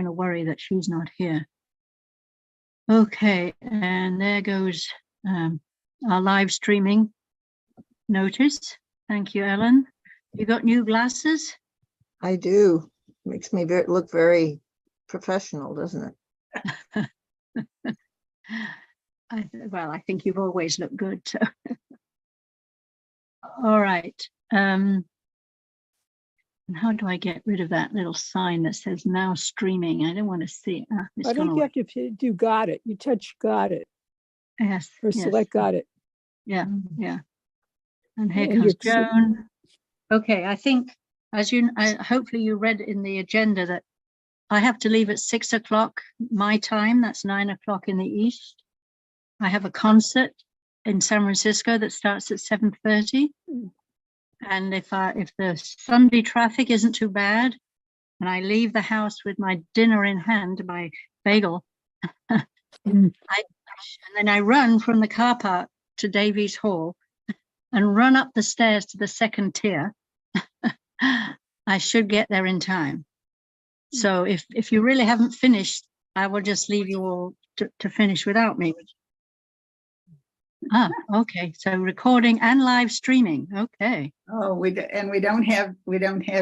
going to worry that she's not here. Okay, and there goes our live streaming notice. Thank you, Ellen. You got new glasses? I do. Makes me look very professional, doesn't it? Well, I think you've always looked good. So. All right. And how do I get rid of that little sign that says now streaming? I don't want to see it. I think you have to do got it. You touch got it. Yes. Or select got it. Yeah, yeah. And here comes Joan. Okay, I think hopefully you read in the agenda that I have to leave at 6 o'clock my time. That's 9 o'clock in the East. I have a concert in San Francisco that starts at 7:30. And if the Sunday traffic isn't too bad, and I leave the house with my dinner in hand, my bagel, and then I run from the car park to Davies Hall and run up the stairs to the second tier, I should get there in time. So if you really haven't finished, I will just leave you all to finish without me. Okay. So recording and live streaming. Okay. Oh, we don't have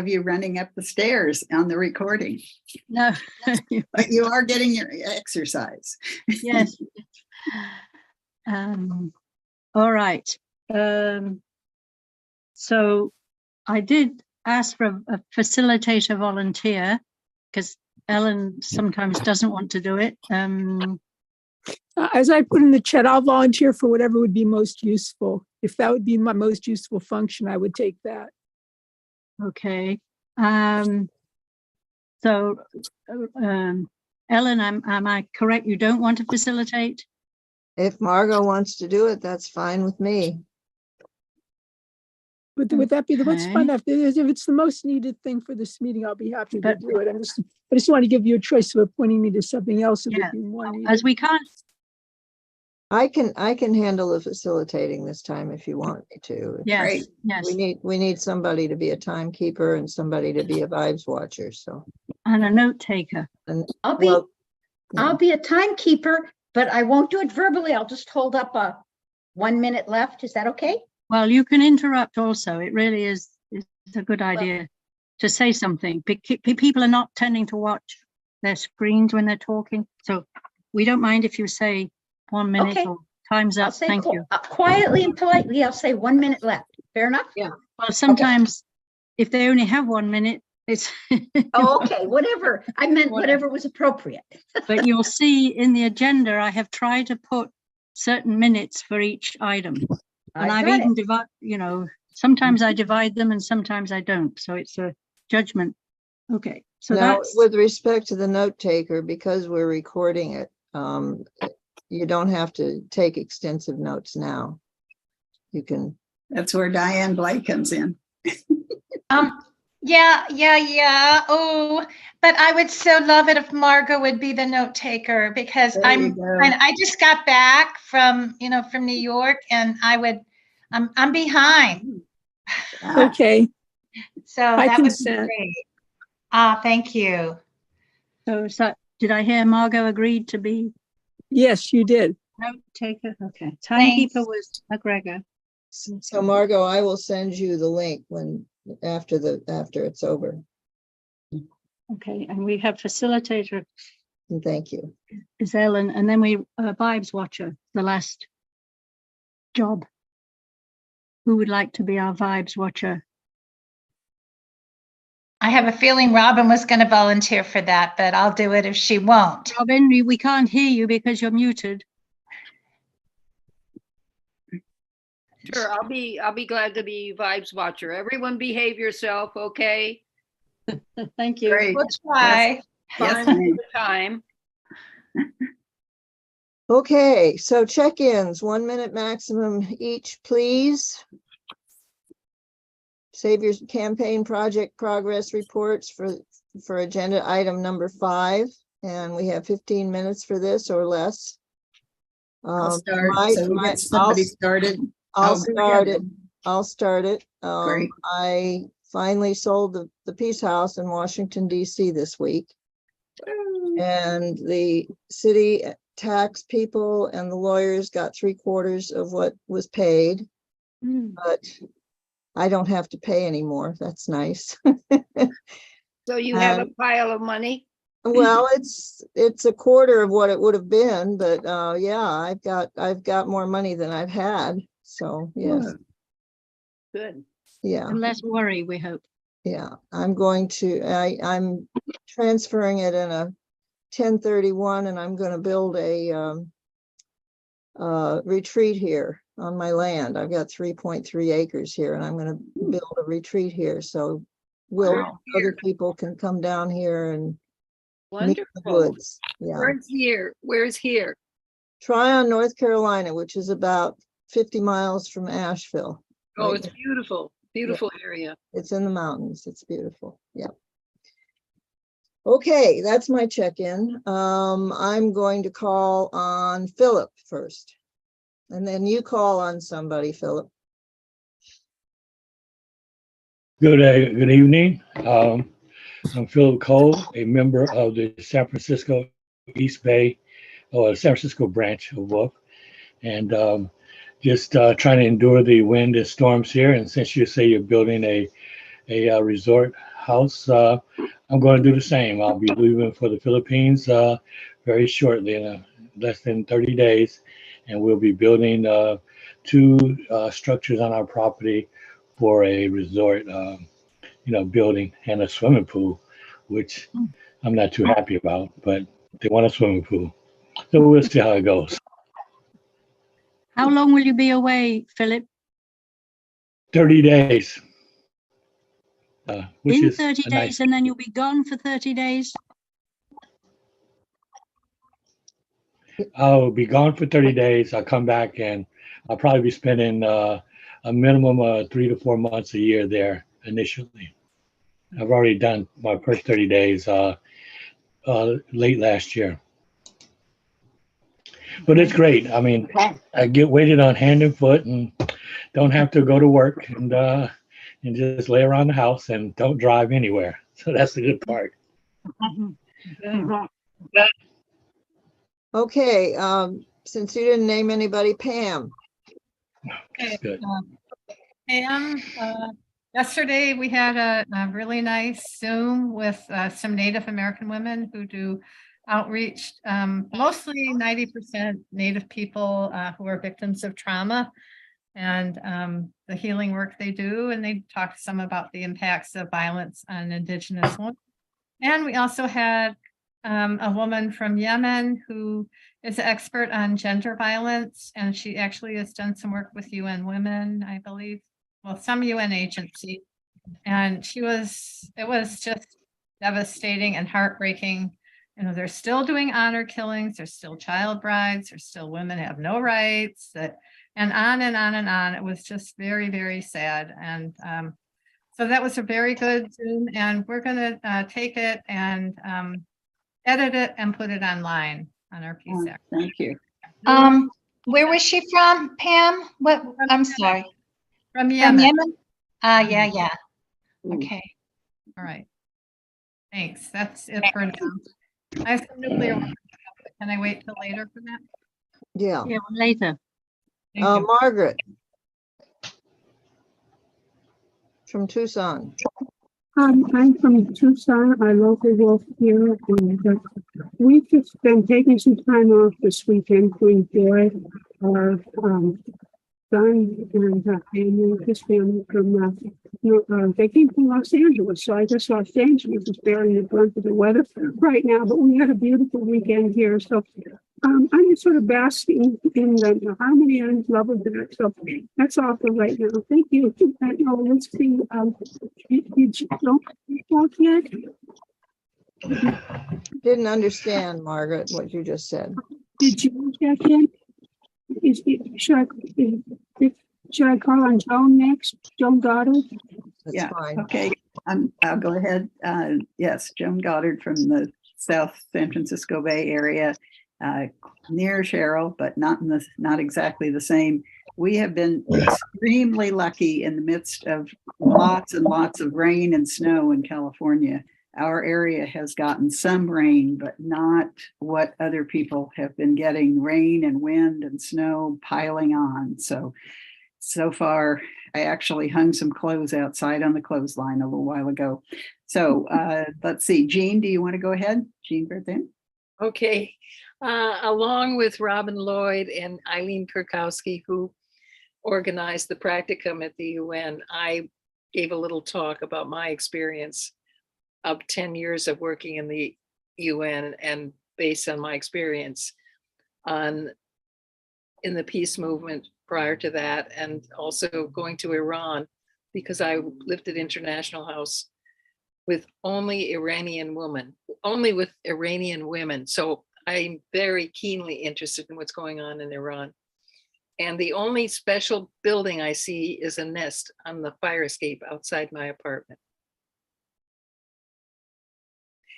you running up the stairs on the recording. No. But you are getting your exercise. Yes. All right. So I did ask for a facilitator volunteer because Ellen sometimes doesn't want to do it. As I put in the chat, I'll volunteer for whatever would be most useful. If that would be my most useful function, I would take that. Okay. So, Ellen, am I correct? You don't want to facilitate? If Margot wants to do it, that's fine with me. Would that be let's find out if it's the most needed thing for this meeting, I'll be happy to do it. I just want to give you a choice of appointing me to something else. Yeah, as we can't. I can handle the facilitating this time if you want me to. Yes, right. Yes. We need somebody to be a timekeeper and somebody to be a vibes watcher. So and a note taker. And I'll be a timekeeper, but I won't do it verbally. I'll just hold up a 1 minute left. Is that okay? Well, you can interrupt also. It really is a good idea to say something. People are not tending to watch their screens when they're talking. So we don't mind if you say 1 minute or time's up. Thank you. Quietly and politely, I'll say 1 minute left. Fair enough? Yeah. Well, sometimes if they only have 1 minute, it's. Oh, okay. Whatever. I meant whatever was appropriate. But you'll see in the agenda, I have tried to put certain minutes for each item. And I've even divided, sometimes I divide them and sometimes I don't. So it's a judgment. Okay. So now, with respect to the note taker, because we're recording it, you don't have to take extensive notes now. You can. That's where Diane Blake comes in. Yeah. Oh, but I would so love it if Margot would be the note taker because I just got back from New York and I'm behind. Okay. So that would be great. Thank you. So did I hear Margot agreed to be? Yes, you did. Note taker. Okay. Timekeeper was McGregor. So Margot, I will send you the link after it's over. Okay, and we have facilitator. And thank you. Is Ellen, and then we vibes watcher, the last job. Who would like to be our vibes watcher? I have a feeling Robin was going to volunteer for that, but I'll do it if she won't. Robin, we can't hear you because you're muted. Sure, I'll be glad to be vibes watcher. Everyone behave yourself, okay? Thank you. Great. We'll try. Yes, Time. Okay, so check-ins, 1 minute maximum each, please. Save your campaign project progress reports for agenda item number 5, and we have 15 minutes for this or less. I'll start. I'll start it. Great. I finally sold the Peace House in Washington, D.C. this week. And the city tax people and the lawyers got 3/4 of what was paid, but I don't have to pay anymore. That's nice. So you have a pile of money? Well, it's 1/4 of what it would have been, but yeah, I've got more money than I've had. So yes, Good. yeah, And less worry, we hope. yeah. I'm transferring it in a 1031, and I'm going to build a retreat here on my land. I've got 3.3 acres here, and I'm going to build a retreat here. So other people can come down here and meet the Wonderful. woods. Yeah. Where's here? Where's here? Tryon, North Carolina, which is about 50 miles from Asheville. Oh, Right it's beautiful. Beautiful area. It's in the mountains. It's beautiful. Yeah. Okay, that's my check-in. I'm going to call on Philip first. And then you call on somebody, Philip. Good evening. I'm Philip Cole, a member of the San Francisco East Bay, or San Francisco branch of WILPF, and just trying to endure the wind and storms here. And since you say you're building a resort house, I'm going to do the same. I'll be leaving for the Philippines very shortly, in less than 30 days, and we'll be building 2 structures on our property for a resort, building, and a swimming pool, which I'm not too happy about, but they want a swimming pool. So we'll see how it goes. How long will you be away, Philip? 30 days. Which In is 30 a days, nice, and then you'll be gone for 30 days? I'll be gone for 30 days. I'll come back and I'll probably be spending a minimum of 3 to 4 months a year there initially. I've already done my first 30 days late last year. But it's great. I mean, I get waited on hand and foot and don't have to go to work and just lay around the house and don't drive anywhere. So that's the good part. Okay, since you didn't name anybody, Pam. That's good. Pam, yesterday we had a really nice Zoom with some Native American women who do outreach, mostly 90% Native people who are victims of trauma, and the healing work they do. And they talked some about the impacts of violence on Indigenous women. And we also had a woman from Yemen who is an expert on gender violence, and she actually has done some work with UN Women, I believe, well, some UN agency. And it was just devastating and heartbreaking. They're still doing honor killings, there's still child brides, there's still women have no rights, and on and on and on. It was just very, very sad. And so that was a very good Zoom, and we're going to take it and edit it and put it online on our PSAC. Thank you. Where was she from, Pam? What? I'm sorry. From From Yemen. Yemen? Yeah. Okay. All right. Thanks. That's it for now. I have some nuclear work. Can I wait till later for that? Yeah. Yeah, later. Thank you. Margaret. From Tucson. I'm from Tucson, I local wolf here, and we've just been taking some time off this weekend to enjoy our son and family, his family from they came from Los Angeles, so I guess Los Angeles is bearing the brunt of the weather right now, but we had a beautiful weekend here, so I'm just sort of basking in the harmony and love of that. So that's all for right now. Thank you. Let's see. Did you talk yet? Didn't understand, Margaret, what you just said. Did you check in? Should I call on Joan next? Joan Goddard? That's Yeah, fine. okay. I'll go ahead. Yes, Joan Goddard from the South San Francisco Bay Area, near Cheryl, but not exactly the same. We have been extremely lucky in the midst of lots and lots of rain and snow in California. our area has gotten some rain, but not what other people have been getting, rain and wind and snow piling on. So far, I actually hung some clothes outside on the clothesline a little while ago. So let's see, Jean, do you want to go ahead? Jean Berthin? Okay. Along with Robin Lloyd and Eileen Kurkowski, who organized the practicum at the UN, I gave a little talk about my experience of 10 years of working in the UN, and based on my experience in the peace movement prior to that, and also going to Iran, because I lived at International House with only Iranian women. So I'm very keenly interested in what's going on in Iran. And the only special building I see is a nest on the fire escape outside my apartment.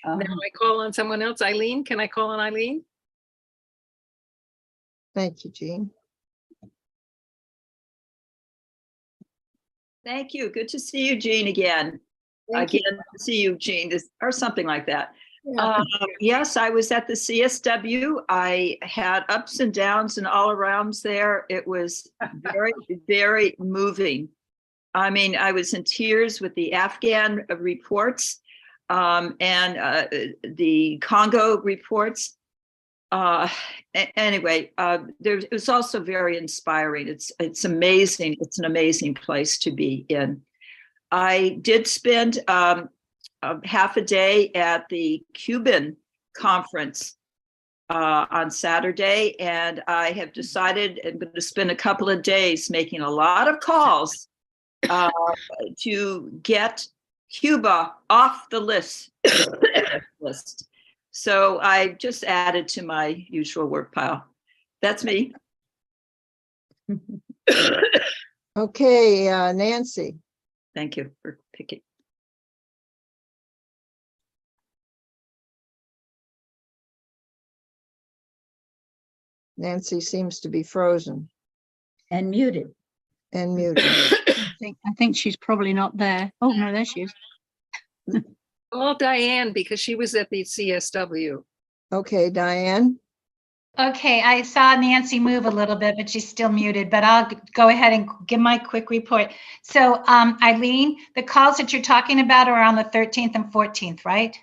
Now I call on someone else. Eileen, can I call on Eileen? Thank you, Jean. Thank you. Good to see you, Jean, again. Thank you. Again, to see you, Jean, or something like that. Yeah. Yes, I was at the CSW. I had ups and downs and all arounds there. It was very, very moving. I mean, I was in tears with the Afghan reports and the Congo reports. Anyway, it was also very inspiring. It's amazing. It's an amazing place to be in. I did spend half a day at the Cuban conference on Saturday, and I have decided I'm going to spend a couple of days making a lot of calls to get Cuba off the list. So I just added to my usual work pile. That's me. Okay, Nancy. Thank you for picking. Nancy seems to be frozen And muted. and muted. I think she's probably not there. Oh, no, there she is. Call Diane, because she was at the CSW. Okay, Diane. Okay, I saw Nancy move a little bit, but she's still muted, but I'll go ahead and give my quick report. So Eileen, the calls that you're talking about are on the 13th and 14th, right?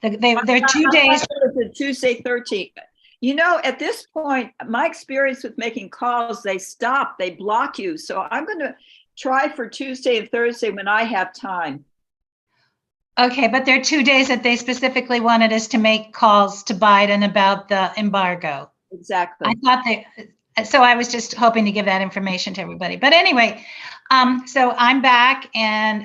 They're 2 days. Tuesday, 13th. You know, at this point, my experience with making calls, they stop, they block you. So I'm going to try for Tuesday and Thursday when I have time. Okay, but there are 2 days that they specifically wanted us to make calls to Biden about the embargo. Exactly. I thought so I was just hoping to give that information to everybody. But anyway, so I'm back and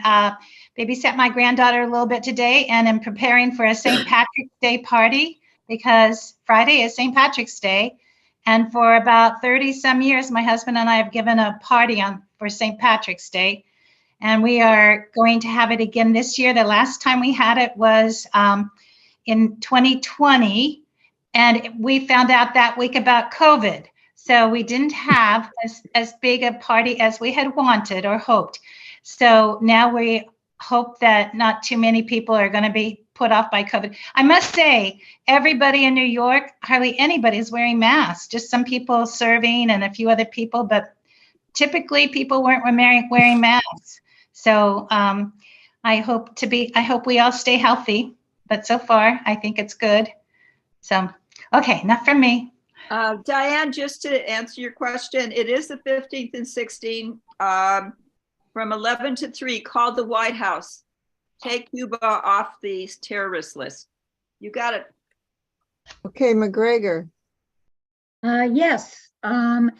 babysat my granddaughter a little bit today, and I'm preparing for a St. Patrick's Day party because Friday is St. Patrick's Day. And for about 30 some years, my husband and I have given a party for St. Patrick's Day. And we are going to have it again this year. The last time we had it was in 2020. And we found out that week about COVID. So we didn't have as big a party as we had wanted or hoped. So now we hope that not too many people are going to be put off by COVID. I must say, everybody in New York, hardly anybody is wearing masks, just some people serving and a few other people, but typically people weren't wearing masks. So I hope we all stay healthy, but so far I think it's good. So, okay, enough from me. Diane, just to answer your question, it is the 15th and 16th from 11 to 3. Call the White House. Take Cuba off the terrorist list. You got it. Okay, McGregor. Yes, I'm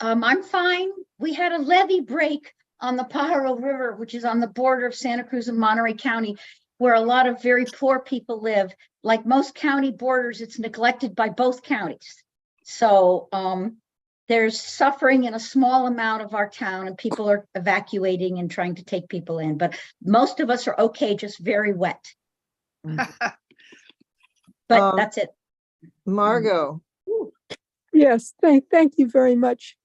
fine. We had a levee break on the Pajaro River, which is on the border of Santa Cruz and Monterey County, where a lot of very poor people live. Like most county borders, it's neglected by both counties. So there's suffering in a small amount of our town, and people are evacuating and trying to take people in. But most of us are okay, just very wet. But that's it. Margot. Yes, thank you very much.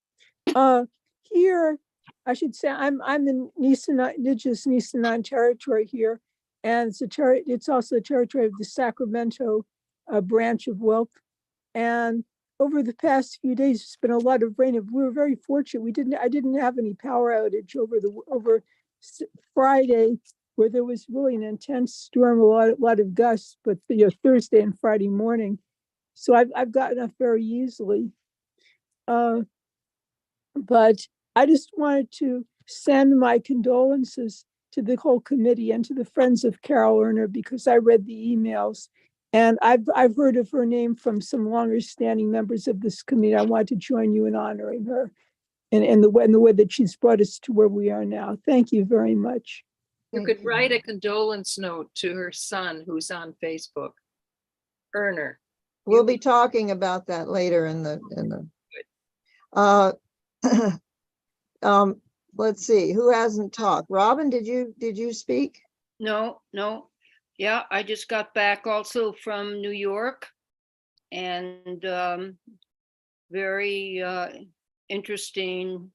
Here, I should say I'm in Nisenan, indigenous Nisenan territory here, and it's also the territory of the Sacramento branch of WILPF. And over the past few days, it's been a lot of rain. We were very fortunate. I didn't have any power outage over Friday, where there was really an intense storm, a lot of gusts, but Thursday and Friday morning. So I've gotten up very easily. But I just wanted to send my condolences to the whole committee and to the friends of Carol Erner, because I read the emails and I've heard of her name from some longer standing members of this committee. I want to join you in honoring her and the way that she's brought us to where we are now. Thank you very much. You could write a condolence note to her son who's on Facebook, Erner. We'll be talking about that later in the let's see, who hasn't talked? Robin, did you speak? No. Yeah, I just got back also from New York, and very interesting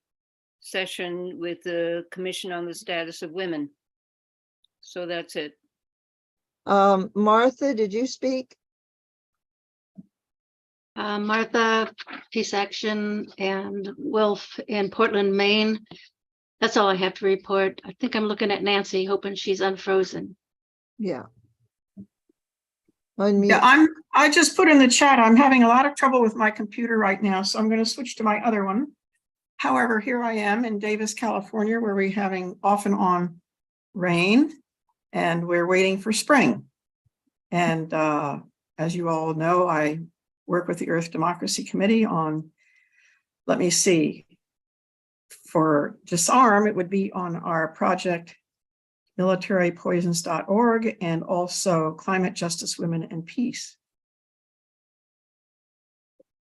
session with the Commission on the Status of Women. So that's it. Martha, did you speak? Martha, Peace Action and WILPF in Portland, Maine. That's all I have to report. I think I'm looking at Nancy, hoping she's unfrozen. Yeah. Yeah, I just put in the chat, I'm having a lot of trouble with my computer right now, so I'm going to switch to my other one. However, here I am in Davis, California, where we're having off and on rain, and we're waiting for spring. And as you all know, I work with the Earth Democracy Committee on, let me see, for Disarm, it would be on our project militarypoisons.org and also Climate Justice, Women and Peace.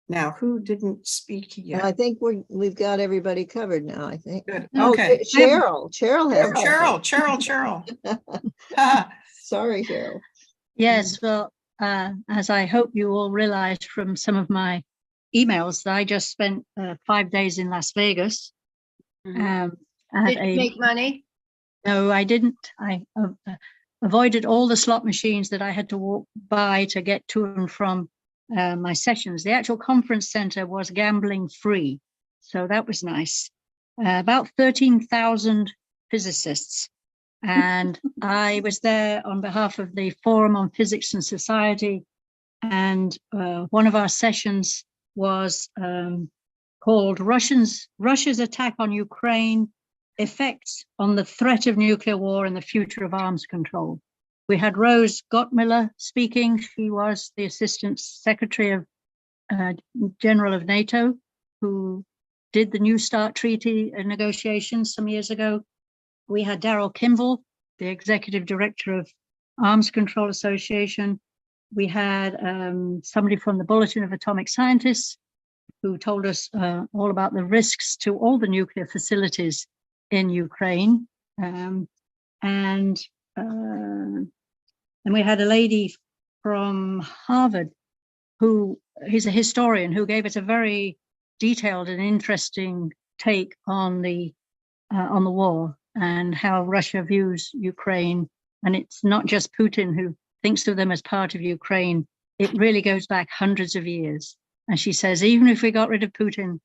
Now, who didn't speak yet? I think we've got everybody covered now, I think. Good. Oh, Okay. Cheryl has. Cheryl. Sorry, Cheryl. Yes, well, as I hope you all realized from some of my emails, that I just spent 5 days in Las Vegas. Did you make money? No, I didn't. I avoided all the slot machines that I had to walk by to get to and from my sessions. The actual conference center was gambling free, so that was nice. About 13,000 physicists. And I was there on behalf of the Forum on Physics and Society. And one of our sessions was called Russia's Attack on Ukraine, Effects on the Threat of Nuclear War and the Future of Arms Control. We had Rose Gottmiller speaking. She was the Assistant Secretary of General of NATO, who did the New START Treaty negotiations some years ago. We had Daryl Kimball, the Executive Director of Arms Control Association. We had somebody from the Bulletin of Atomic Scientists who told us all about the risks to all the nuclear facilities in Ukraine. And we had a lady from Harvard who is a historian who gave us a very detailed and interesting take on the war and how Russia views Ukraine. And it's not just Putin who thinks of them as part of Ukraine. It really goes back hundreds of years. And she says, even if we got rid of Putin,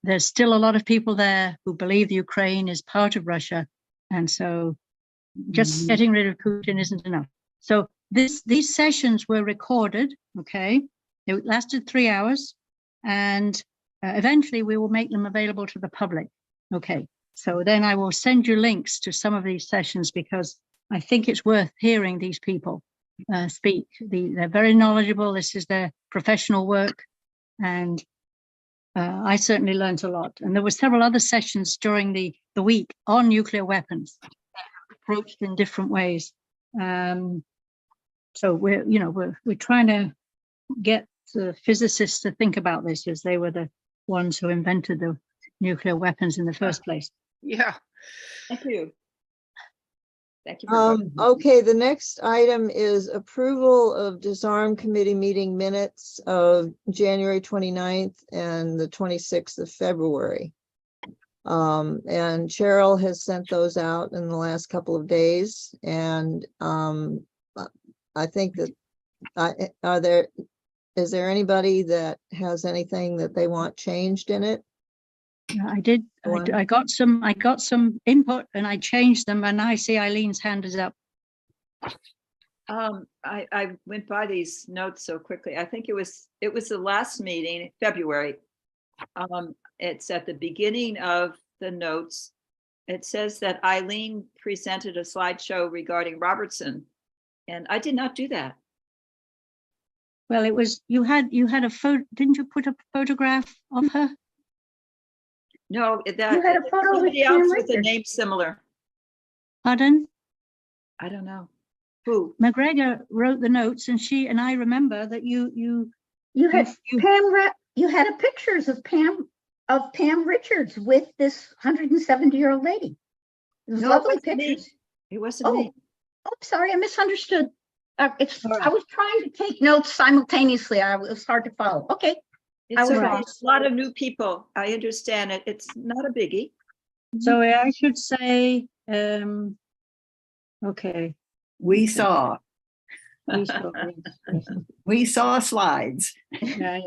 there's still a lot of people there who believe Ukraine is part of Russia. And so just getting rid of Putin isn't enough. So these sessions were recorded, okay? It lasted 3 hours, and eventually we will make them available to the public, okay? So then I will send you links to some of these sessions because I think it's worth hearing these people speak. They're very knowledgeable. This is their professional work, and I certainly learned a lot. And there were several other sessions during the week on nuclear weapons, approached in different ways. So we're trying to get the physicists to think about this, as they were the ones who invented the nuclear weapons in the first place. Yeah. Thank you. Thank you. Okay, the next item is approval of Disarm Committee meeting minutes of January 29th and the 26th of February. And Cheryl has sent those out in the last couple of days. And I think that is there anybody that has anything that they want changed in it? Yeah, I did. I got some input and I changed them, and I see Eileen's hand is up. I went by these notes so quickly. I think it was the last meeting, February. It's at the beginning of the notes. It says that Eileen presented a slideshow regarding Robertson, and I did not do that. Well, it was, you had a photo, didn't you put a photograph of her? No, You had a photo with somebody else Pam with a Richards. name similar. Pardon? I don't know. Who? McGregor wrote the notes, and I remember that you had you had a pictures of Pam Richards with this 170-year-old lady. It was lovely pictures. It wasn't me. Oh, sorry, I misunderstood. Right. I was trying to take notes simultaneously. It was hard to follow. Okay. It's okay. It's a lot of new people. I understand it. It's not a biggie. So I should say, okay. We saw. We saw, yes. We saw slides. Yeah.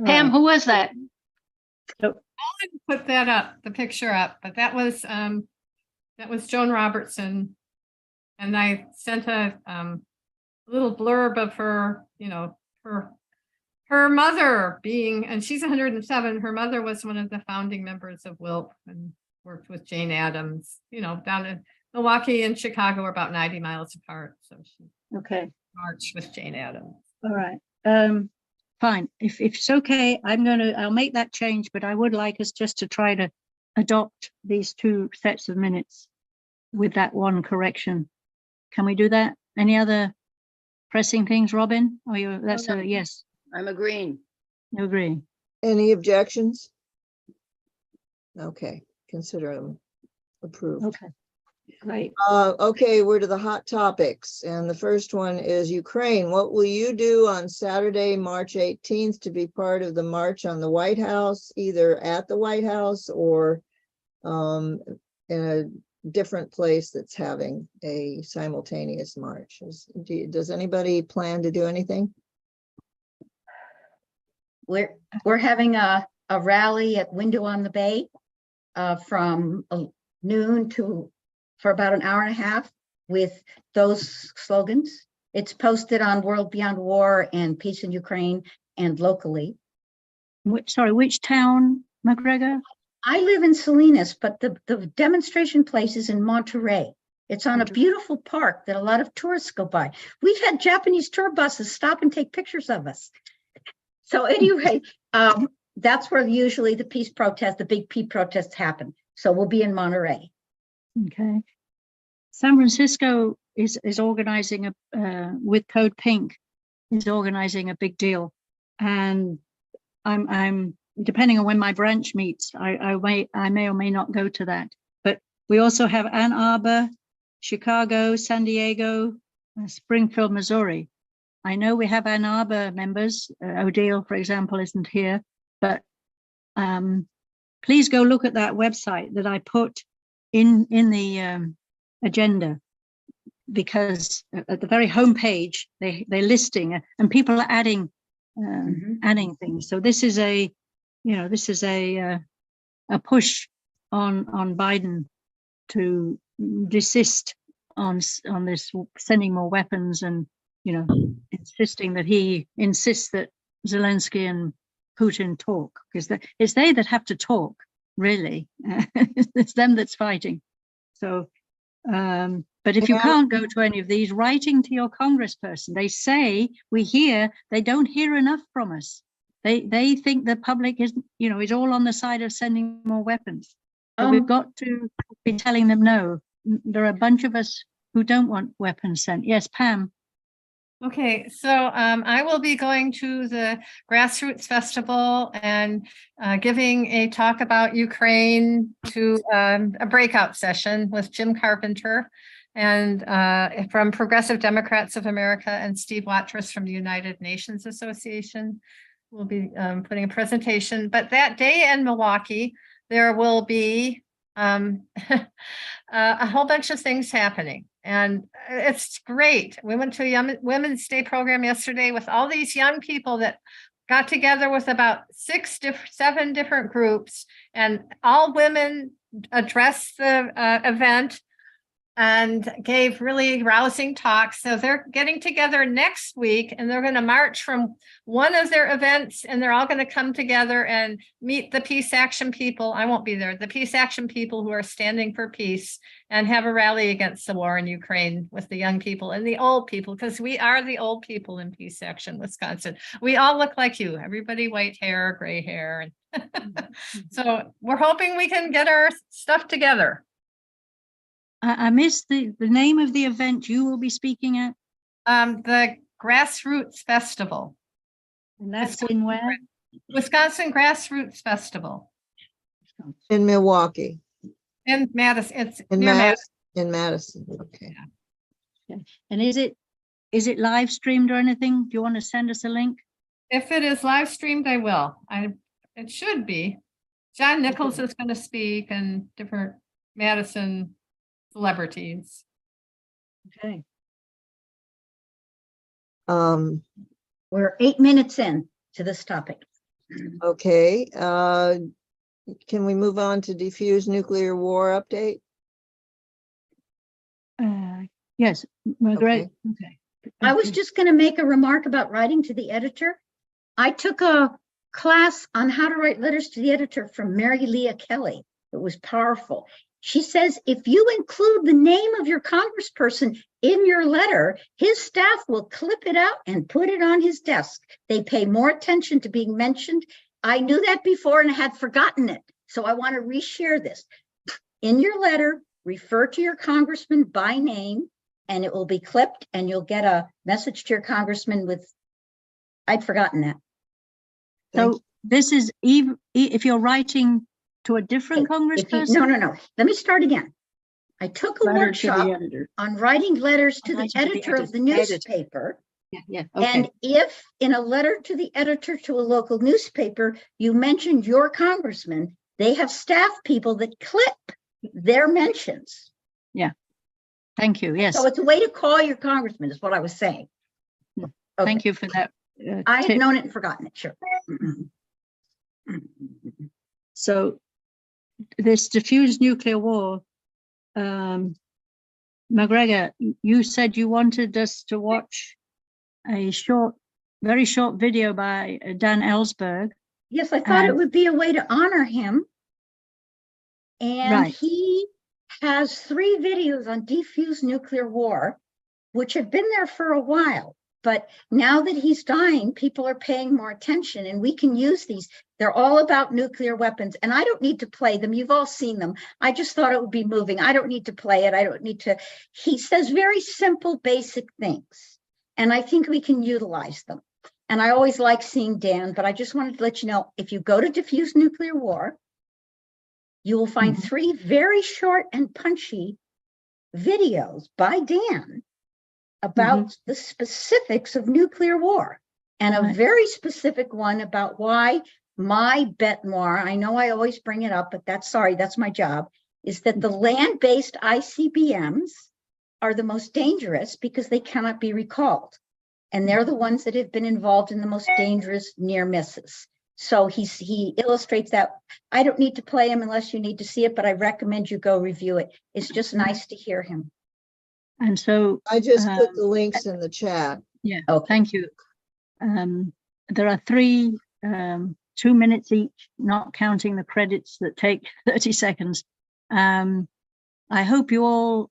Pam, who was that? Put that up, the picture up, but that was Joan Robertson. And I sent a little blurb of her, her mother being, and she's 107, her mother was one of the founding members of WILPF and worked with Jane Addams, down in Milwaukee and Chicago are about 90 miles apart. So she marched with Jane Addams. All right. Fine. If it's okay, I'll make that change, but I would like us just to try to adopt these 2 sets of minutes with that one correction. Can we do that? Any other pressing things, Robin? That's a yes. I'm agreeing. You agree? Any objections? Okay, consider them approved. Okay, great. Okay, we're to the hot topics. And the first one is Ukraine. What will you do on Saturday, March 18th to be part of the march on the White House, either at the White House or in a different place that's having a simultaneous march? Does anybody plan to do anything? We're having a rally at Window on the Bay from noon for about an hour and a half with those slogans. It's posted on World Beyond War and Peace in Ukraine and locally. Which town, McGregor? I live in Salinas, but the demonstration place is in Monterey. It's on a beautiful park that a lot of tourists go by. We've had Japanese tour buses stop and take pictures of us. So anyway, that's where usually the peace protest, the big P protests happen. So we'll be in Monterey. Okay. San Francisco is organizing with Code Pink is organizing a big deal, and I'm depending on when my branch meets, I may or may not go to that. But we also have Ann Arbor, Chicago, San Diego, Springfield, Missouri. I know we have Ann Arbor members. Odile, for example, isn't here, but please go look at that website that I put in the agenda, because at the very homepage they're listing and people are adding things. So this is a push on Biden to desist on this sending more weapons, and insisting that he insists that Zelensky and Putin talk, because it's they that have to talk, really. It's them that's fighting. So but if you can't go to any of these, writing to your congressperson, they say they don't hear enough from us. They think the public is all on the side of sending more weapons. But we've got to be telling them no. There are a bunch of us who don't want weapons sent. Yes, Pam. Okay, so I will be going to the Grassroots Festival and giving a talk about Ukraine to a breakout session with Jim Carpenter and from Progressive Democrats of America and Steve Watrous from the United Nations Association. will be putting a presentation, but that day in Milwaukee, there will be a whole bunch of things happening. And it's great. We went to a Women's Day program yesterday with all these young people that got together with about 7 different groups, and all women addressed the event and gave really rousing talks. So they're getting together next week, and they're going to march from one of their events, and they're all going to come together and meet the peace action people. I won't be there. The peace action people who are standing for peace, and have a rally against the war in Ukraine with the young people and the old people, because we are the old people in Peace Action Wisconsin. We all look like you, everybody white hair, gray hair. So we're hoping we can get our stuff together. I missed the name of the event you will be speaking at. The Grassroots Festival. And that's in where? Wisconsin Grassroots Festival. In Milwaukee. In Madison. It's In near Madison. In Madison. Okay. Okay. And is it live streamed or anything? Do you want to send us a link? If it is live streamed, I will. It should be. John Nichols is going to speak, and different Madison celebrities. Okay. We're 8 minutes in to this topic. Okay. Can we move on to diffuse nuclear war update? Yes, Margaret. Okay. I was just going to make a remark about writing to the editor. I took a class on how to write letters to the editor from Mary Leah Kelly. It was powerful. She says, if you include the name of your congressperson in your letter, his staff will clip it out and put it on his desk. They pay more attention to being mentioned. I knew that before and I had forgotten it. So I want to reshare this. In your letter, refer to your congressman by name, and it will be clipped, and you'll get a message to your congressman with, I'd forgotten that. So this is even if you're writing to a different congressperson? No. Let me start again. I took a workshop on writing letters to the editor of the newspaper. Yeah. Okay. And if in a letter to the editor to a local newspaper, you mentioned your congressman, they have staff people that clip their mentions. Yeah. Thank you. Yes. So it's a way to call your congressman is what I was saying. Okay. Thank you for that. I had known it and forgotten it. Sure. So this diffuse nuclear war, McGregor, you said you wanted us to watch a very short video by Dan Ellsberg. Yes, I thought it would be a way to honor him. And he has 3 videos on diffuse nuclear war, which have been there for a while. But now that he's dying, people are paying more attention, and we can use these. They're all about nuclear weapons, and I don't need to play them. You've all seen them. I just thought it would be moving. I don't need to play it. I don't need to. He says very simple, basic things, and I think we can utilize them. And I always like seeing Dan, but I just wanted to let you know, if you go to diffuse nuclear war, you will find 3 very short and punchy videos by Dan about the specifics of nuclear war, and a very specific one about why my bête noire, I know I always bring it up, but that's my job, is that the land-based ICBMs are the most dangerous because they cannot be recalled. And they're the ones that have been involved in the most dangerous near misses. So he illustrates that. I don't need to play him unless you need to see it, but I recommend you go review it. It's just nice to hear him. And so I just put the links in the chat. Yeah. Oh, thank you. There are 3, 2 minutes each, not counting the credits that take 30 seconds. I hope you all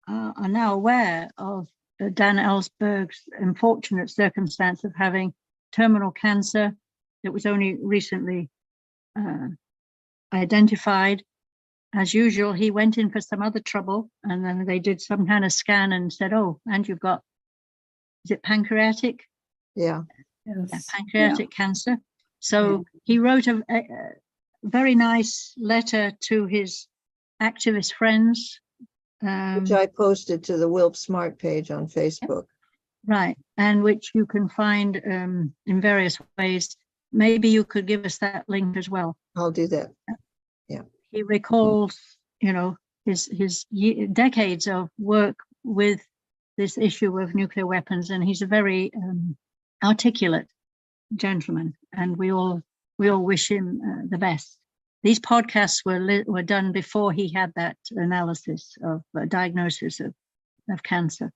are now aware of Dan Ellsberg's unfortunate circumstance of having terminal cancer that was only recently identified. As usual, he went in for some other trouble, and then they did some kind of scan and said, oh, and you've got, is it pancreatic? Yeah. Pancreatic cancer. So he wrote a very nice letter to his activist friends. Which I posted to the WILPF Smart page on Facebook. Right, and which you can find in various ways. maybe you could give us that link as well. I'll do that. He recalls, his decades of work with this issue of nuclear weapons, and he's a very articulate gentleman, and we all wish him the best. These podcasts were done before he had that analysis of diagnosis of cancer.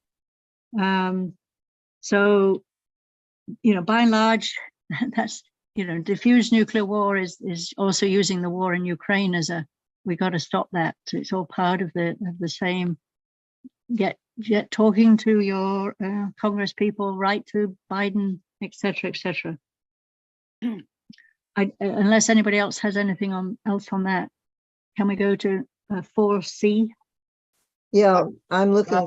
So, by and large, that's, diffused nuclear war is also using the war in Ukraine as we got to stop that. It's all part of the same. Get talking to your Congress people, write to Biden, etc., etc. Unless anybody else has anything else on that, can we go to 4C? Yeah, I'm looking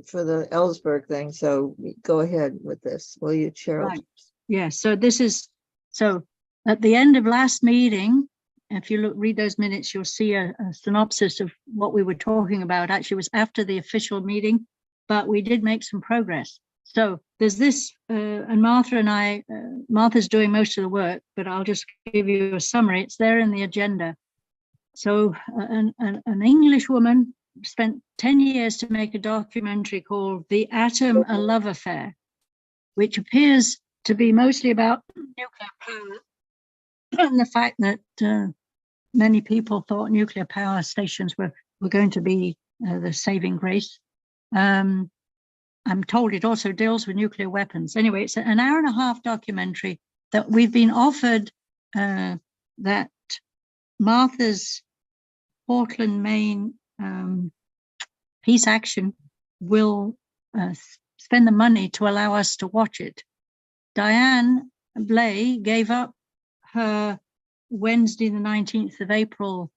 for the Ellsberg thing. So go ahead with this, will you, Cheryl? Right. Yeah. So at the end of last meeting, if you read those minutes, you'll see a synopsis of what we were talking about. Actually, it was after the official meeting, but we did make some progress. So there's this, and Martha's doing most of the work, but I'll just give you a summary. It's there in the agenda. So an English woman spent 10 years to make a documentary called The Atom, a Love Affair, which appears to be mostly about nuclear power and the fact that many people thought nuclear power stations were going to be the saving grace. I'm told it also deals with nuclear weapons. Anyway, it's an hour-and-a-half documentary that we've been offered that Martha's Portland, Maine Peace Action will spend the money to allow us to watch it. Diane Blay gave up her Wednesday, the 19th of April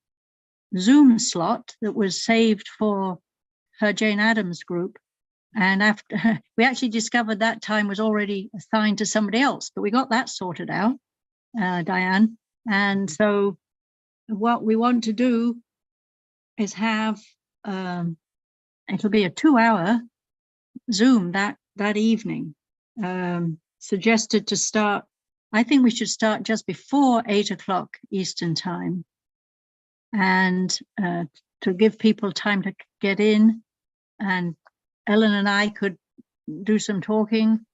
Zoom slot that was saved for her Jane Addams group. And after we actually discovered that time was already assigned to somebody else, but we got that sorted out, Diane. And so what we want to do is have, it'll be a 2-hour Zoom that evening, suggested to start. I think we should start just before 8 o'clock Eastern time, and to give people time to get in, and Ellen and I could do some talking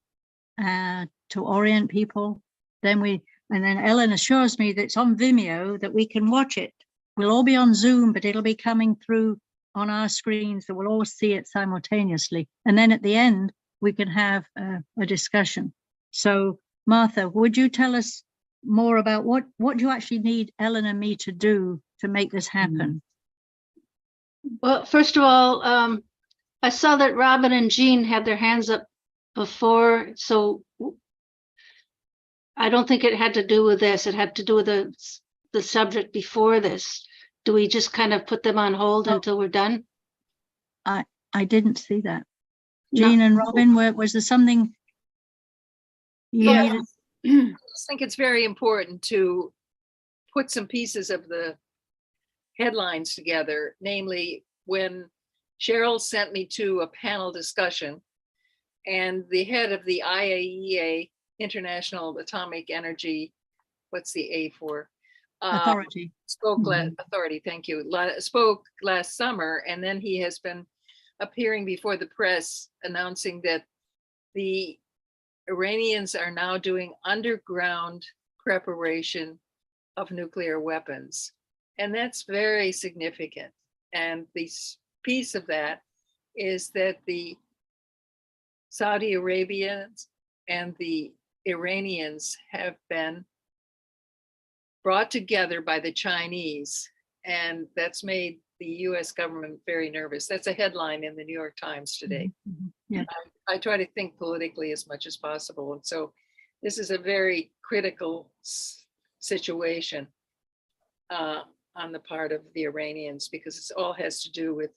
to orient people. Then Ellen assures me that it's on Vimeo, that we can watch it. We'll all be on Zoom, but it'll be coming through on our screens, so we'll all see it simultaneously. And then at the end, we can have a discussion. So Martha, would you tell us more about what you actually need Ellen and me to do to make this happen? Well, first of all, I saw that Robin and Jean had their hands up before, so I don't think it had to do with this. It had to do with the subject before this. Do we just kind of put them on hold until we're done? I didn't see that. Jean and Robin, was there something you needed? I just think it's very important to put some pieces of the headlines together, namely when Cheryl sent me to a panel discussion and the head of the IAEA, International Atomic Energy, what's the A for? Authority. Authority, thank you. Spoke last summer, and then he has been appearing before the press announcing that the Iranians are now doing underground preparation of nuclear weapons. And that's very significant. And the piece of that is that the Saudi Arabians and the Iranians have been brought together by the Chinese, and that's made the US government very nervous. That's a headline in the New York Times today. Yeah. I try to think politically as much as possible. And so this is a very critical situation on the part of the Iranians, because it all has to do with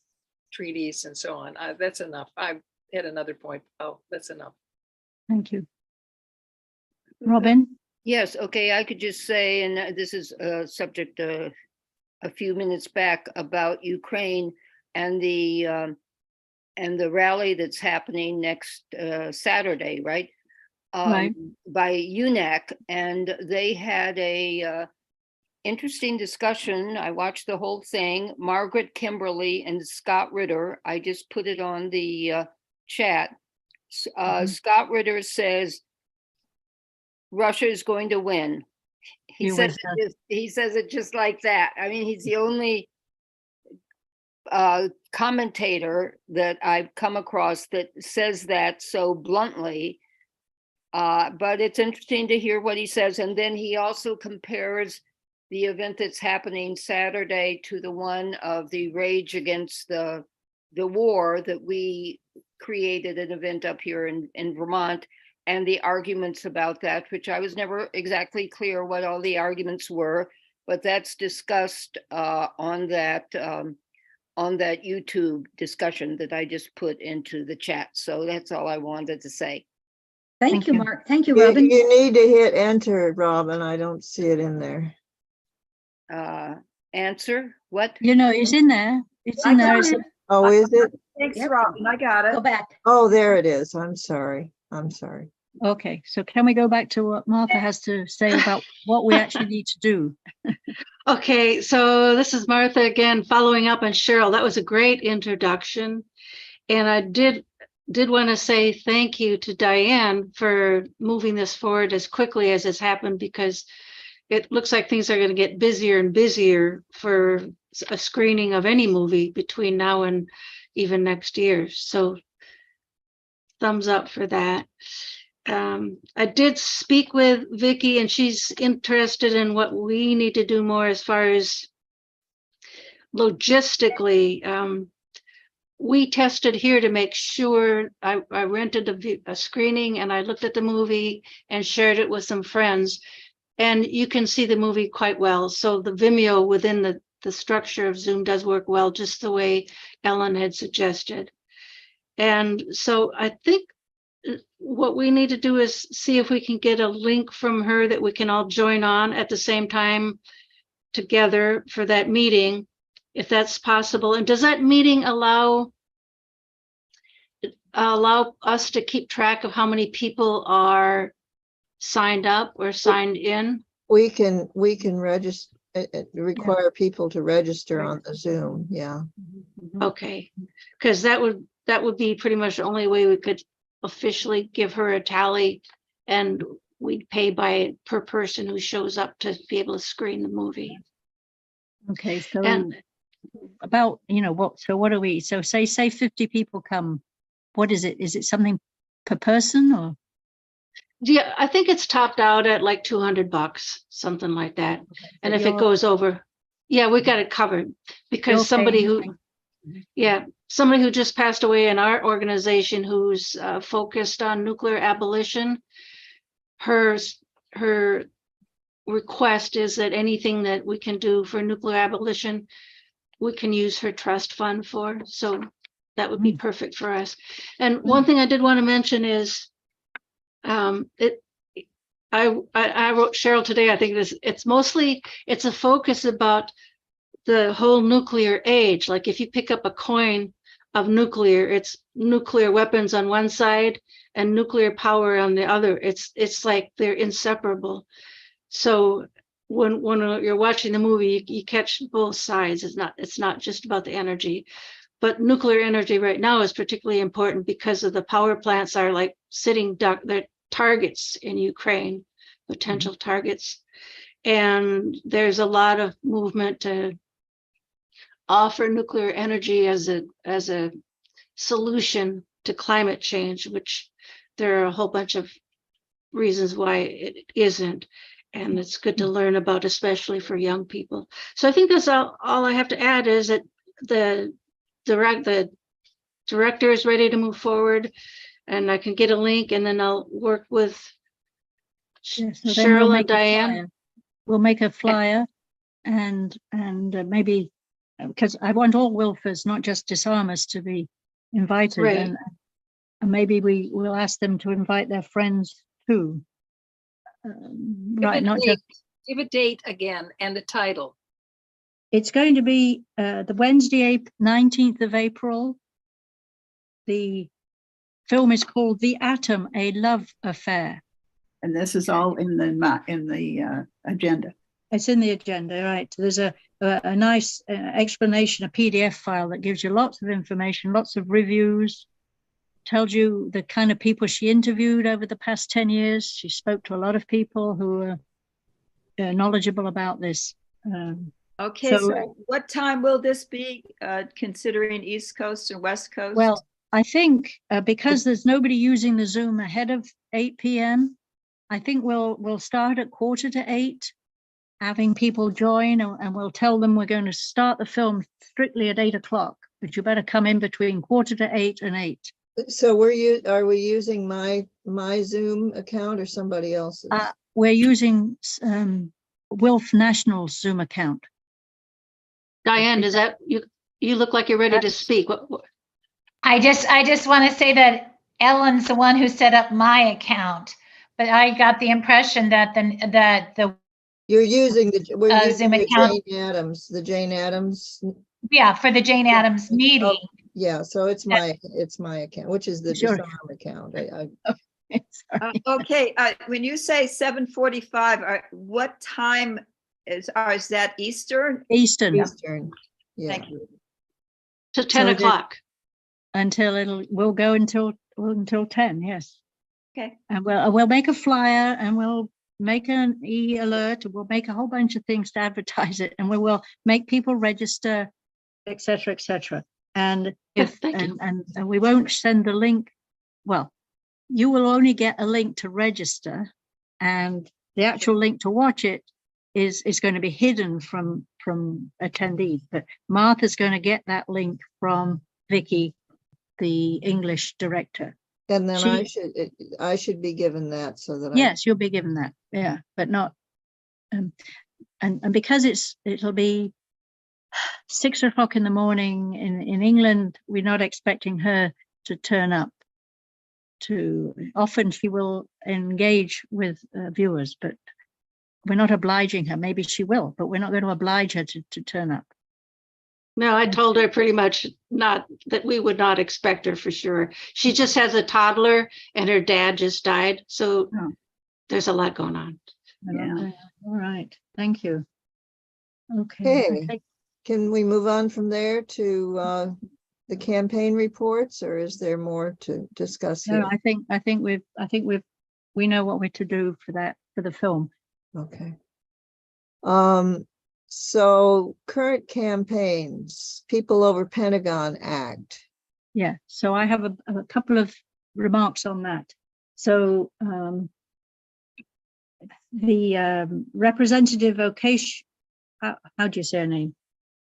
treaties and so on. That's enough. I've had another point. Oh, that's enough. Thank you. Robin? Yes, okay, I could just say, and this is a subject a few minutes back about Ukraine and the rally that's happening next Saturday, right? Right. by UNEC, and they had a interesting discussion. I watched the whole thing. Margaret Kimberly and Scott Ritter. I just put it on the chat. Scott Ritter says Russia is going to win. He says it just like that. I mean, he's the only commentator that I've come across that says that so bluntly. But it's interesting to hear what he says. And then he also compares the event that's happening Saturday to the one of the rage against the war that we created an event up here in Vermont, and the arguments about that, which I was never exactly clear what all the arguments were, but that's discussed on that YouTube discussion that I just put into the chat. So that's all I wanted to say. Thank you, Mark. Thank you, Robin. You need to hit enter, Robin. I don't see it in there. Answer what? You know, it's in there. It's in there. Oh, is it? Thanks, Yep. Robin. I got it. Go back. Oh, there it is. I'm sorry. I'm sorry. Okay, so can we go back to what Martha has to say about what we actually need to do? Okay, so this is Martha again, following up on Cheryl. That was a great introduction. And I did want to say thank you to Diane for moving this forward as quickly as it's happened, because it looks like things are going to get busier and busier for a screening of any movie between now and even next year. So thumbs up for that. I did speak with Vicky, and she's interested in what we need to do more as far as logistically. We tested here to make sure. I rented a screening, and I looked at the movie and shared it with some friends, and you can see the movie quite well. So the Vimeo within the structure of Zoom does work well, just the way Ellen had suggested. And so I think what we need to do is see if we can get a link from her that we can all join on at the same time together for that meeting, if that's possible. And does that meeting allow us to keep track of how many people are signed up or signed in? We can register, require people to register on the Zoom. Yeah. Okay, because that would be pretty much the only way we could officially give her a tally, and we'd pay per person who shows up to be able to screen the movie. Okay, so And about, what are we? So say 50 people come. What is it? Is it something per person or? yeah, I think it's topped out at like $200, something like that. Okay, and if it goes over, yeah, we got it covered, because somebody who just passed away in our organization, who's focused on nuclear abolition, her request is that anything that we can do for nuclear abolition, we can use her trust fund for. So that would be perfect for us. And one thing I did want to mention is, I wrote Cheryl today. I think it's a focus about the whole nuclear age. Like if you pick up a coin of nuclear, it's nuclear weapons on one side and nuclear power on the other. It's like they're inseparable. So when you're watching the movie, you catch both sides. It's not just about the energy, but nuclear energy right now is particularly important because of the power plants are like they're targets in Ukraine, potential targets. And there's a lot of movement to offer nuclear energy as a solution to climate change, which there are a whole bunch of reasons why it isn't. And it's good to learn about, especially for young people. So I think that's all I have to add, is that the director is ready to move forward, and I can get a link, and then I'll work with Cheryl and Diane. We'll make a flyer, and maybe, because I want all WILPFers, not just disarmers, to be invited, Right. and maybe we will ask them to invite their friends too. Right, not just. Give a date again and a title. It's going to be the Wednesday, 19th of April, the film is called The Atom, A Love Affair. And this is all in the agenda. It's in the agenda, right? There's a nice explanation, a PDF file that gives you lots of information, lots of reviews, tells you the kind of people she interviewed over the past 10 years. She spoke to a lot of people who are knowledgeable about this. Okay, so what time will this be, considering East Coast and West Coast? Well, I think because there's nobody using the Zoom ahead of 8 p.m., I think we'll start at 7:45, having people join, and we'll tell them we're going to start the film strictly at 8 o'clock, but you better come in between 7:45 and 8. So are we using my Zoom account or somebody else's? We're using WILPF National's Zoom account. Diane, is that you? You look like you're ready to speak. What? I just want to say that Ellen's the one who set up my account, but I got the impression that the You're using we're using Zoom the account. Jane Addams. Yeah, for the Jane Addams meeting. Oh, yeah, so it's my account, which is the Sure. Disarm account. Okay, when you say 7:45, what time is that Eastern? Eastern. Eastern. Yeah. Thank you. To 10 So o'clock. Until we'll go until 10. Yes. Okay. And we'll make a flyer, and we'll make an e-alert. We'll make a whole bunch of things to advertise it, and we will make people register, etc., etc. And and we won't send the link. Well, you will only get a link to register, and the actual link to watch it is going to be hidden from attendees. But Martha's going to get that link from Vicky, the English director. And then I should be given that so that yes, you'll be given that. Yeah, but not and because it'll be 6 o'clock in the morning in England. We're not expecting her to turn up. Often she will engage with viewers, but we're not obliging her. Maybe she will, but we're not going to oblige her to turn up. No, I told her pretty much not that we would not expect her for sure. She just has a toddler and her dad just died. So there's a lot going on. Yeah. All right. Thank you. Okay. Can we move on from there to the campaign reports, or is there more to discuss here? No, I think we know what we're to do for the film. Okay. So current campaigns, People Over Pentagon Act. Yeah, so I have a couple of remarks on that. So the representative Ocasio, how do you say her name?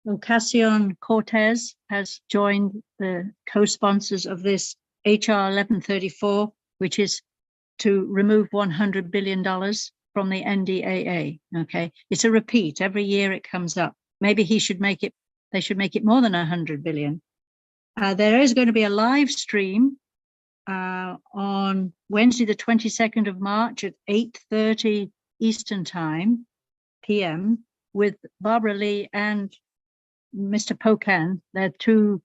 Ocasio-Cortez has joined the co-sponsors of this HR 1134, which is to remove $100 billion from the NDAA. Okay, it's a repeat. Every year it comes up. Maybe they should make it more than 100 billion. There is going to be a live stream on Wednesday, the 22nd of March at 8:30 Eastern Time, PM, with Barbara Lee and Mr. Pocan. They're two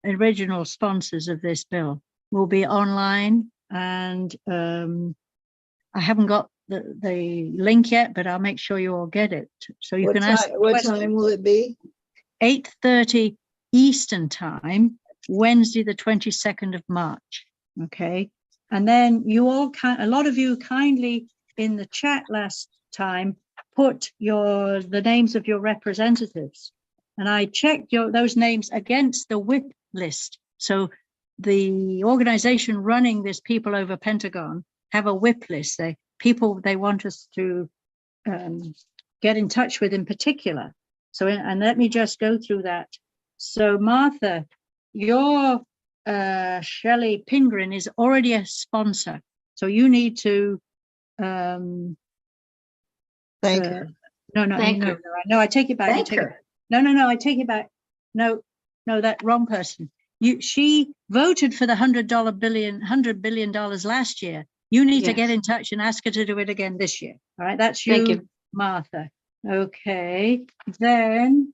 original sponsors of this bill. Will be online, and I haven't got the link yet, but I'll make sure you all get it. So you can ask. What time will it be? 8:30 Eastern Time, Wednesday, the 22nd of March. Okay. And then a lot of you kindly in the chat last time put the names of your representatives. And I checked those names against the whip list. So the organization running this People Over Pentagon have a whip list. They want us to get in touch with in particular. So, and let me just go through that. So Martha, your Shelley Pingrin is already a sponsor. So you need to thank her. No, I take it back. Thank her. No, I take it back. No, that wrong person. She voted for the $100 billion last year. You need to get in touch and ask her to do it again this year. All right, that's you. Thank you, Martha. Okay, then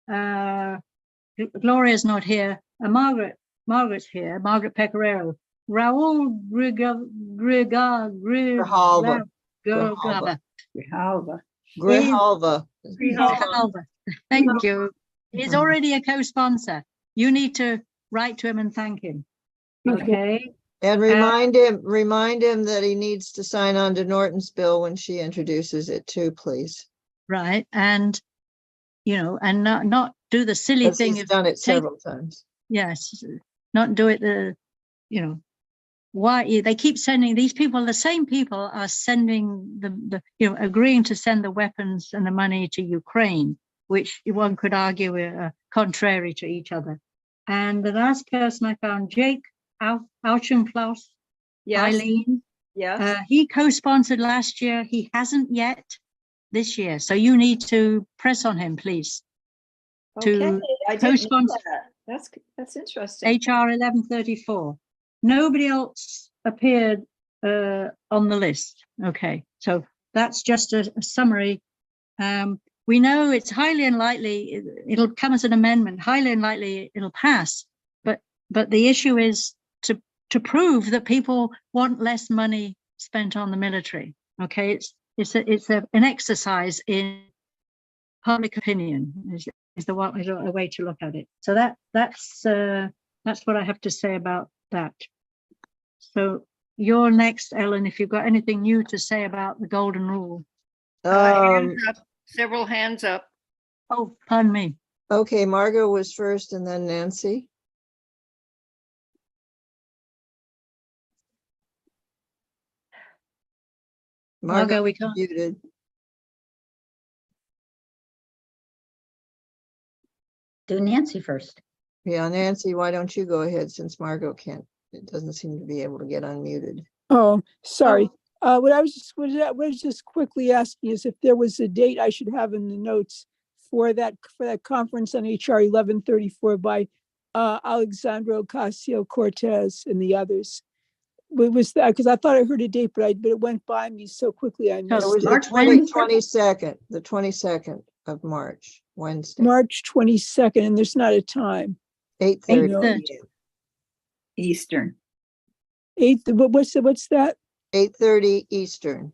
Gloria's not here. Margaret's here. Margaret Pecoraro. Raul Grijalva. Grijalva. Grijalva. Grijalva. Thank you. He's already a co-sponsor. You need to write to him and thank him. Okay. And remind him that he needs to sign on to Norton's bill when she introduces it too, please. Right. And, you know, and not do the silly thing. He's done it several times. Yes. Not do it you know, why they keep sending these people, the same people are sending the agreeing to send the weapons and the money to Ukraine, which one could argue are contrary to each other. And the last person I found, Jake Auchenklaus, Eileen. Yes. He co-sponsored last year. He hasn't yet this year. So you need to press on him, please. Okay, I didn't know that. That's interesting. HR 1134. Nobody else appeared on the list. Okay, so that's just a summary. We know it's highly unlikely it'll come as an amendment. Highly unlikely it'll pass. But the issue is to prove that people want less money spent on the military. Okay, it's an exercise in public opinion. Is a way to look at it. So that's what I have to say about that. So you're next, Ellen, if you've got anything new to say about the golden rule. Hands up, several hands up. Oh, pardon me. Okay, Margot was first and then Nancy. Margot, we can't. Muted. Do Nancy first. Yeah, Nancy, why don't you go ahead since Margot can't, it doesn't seem to be able to get unmuted. Oh, sorry. What I was just quickly asking is if there was a date I should have in the notes for that conference on HR 1134 by Alexandra Ocasio-Cortez and the others. Was that because I thought I heard a date, but it went by me so quickly I missed It was it. the 22nd of March, Wednesday. March 22nd, and there's not a time. 8:30 Eastern. What's that? 8:30 Eastern.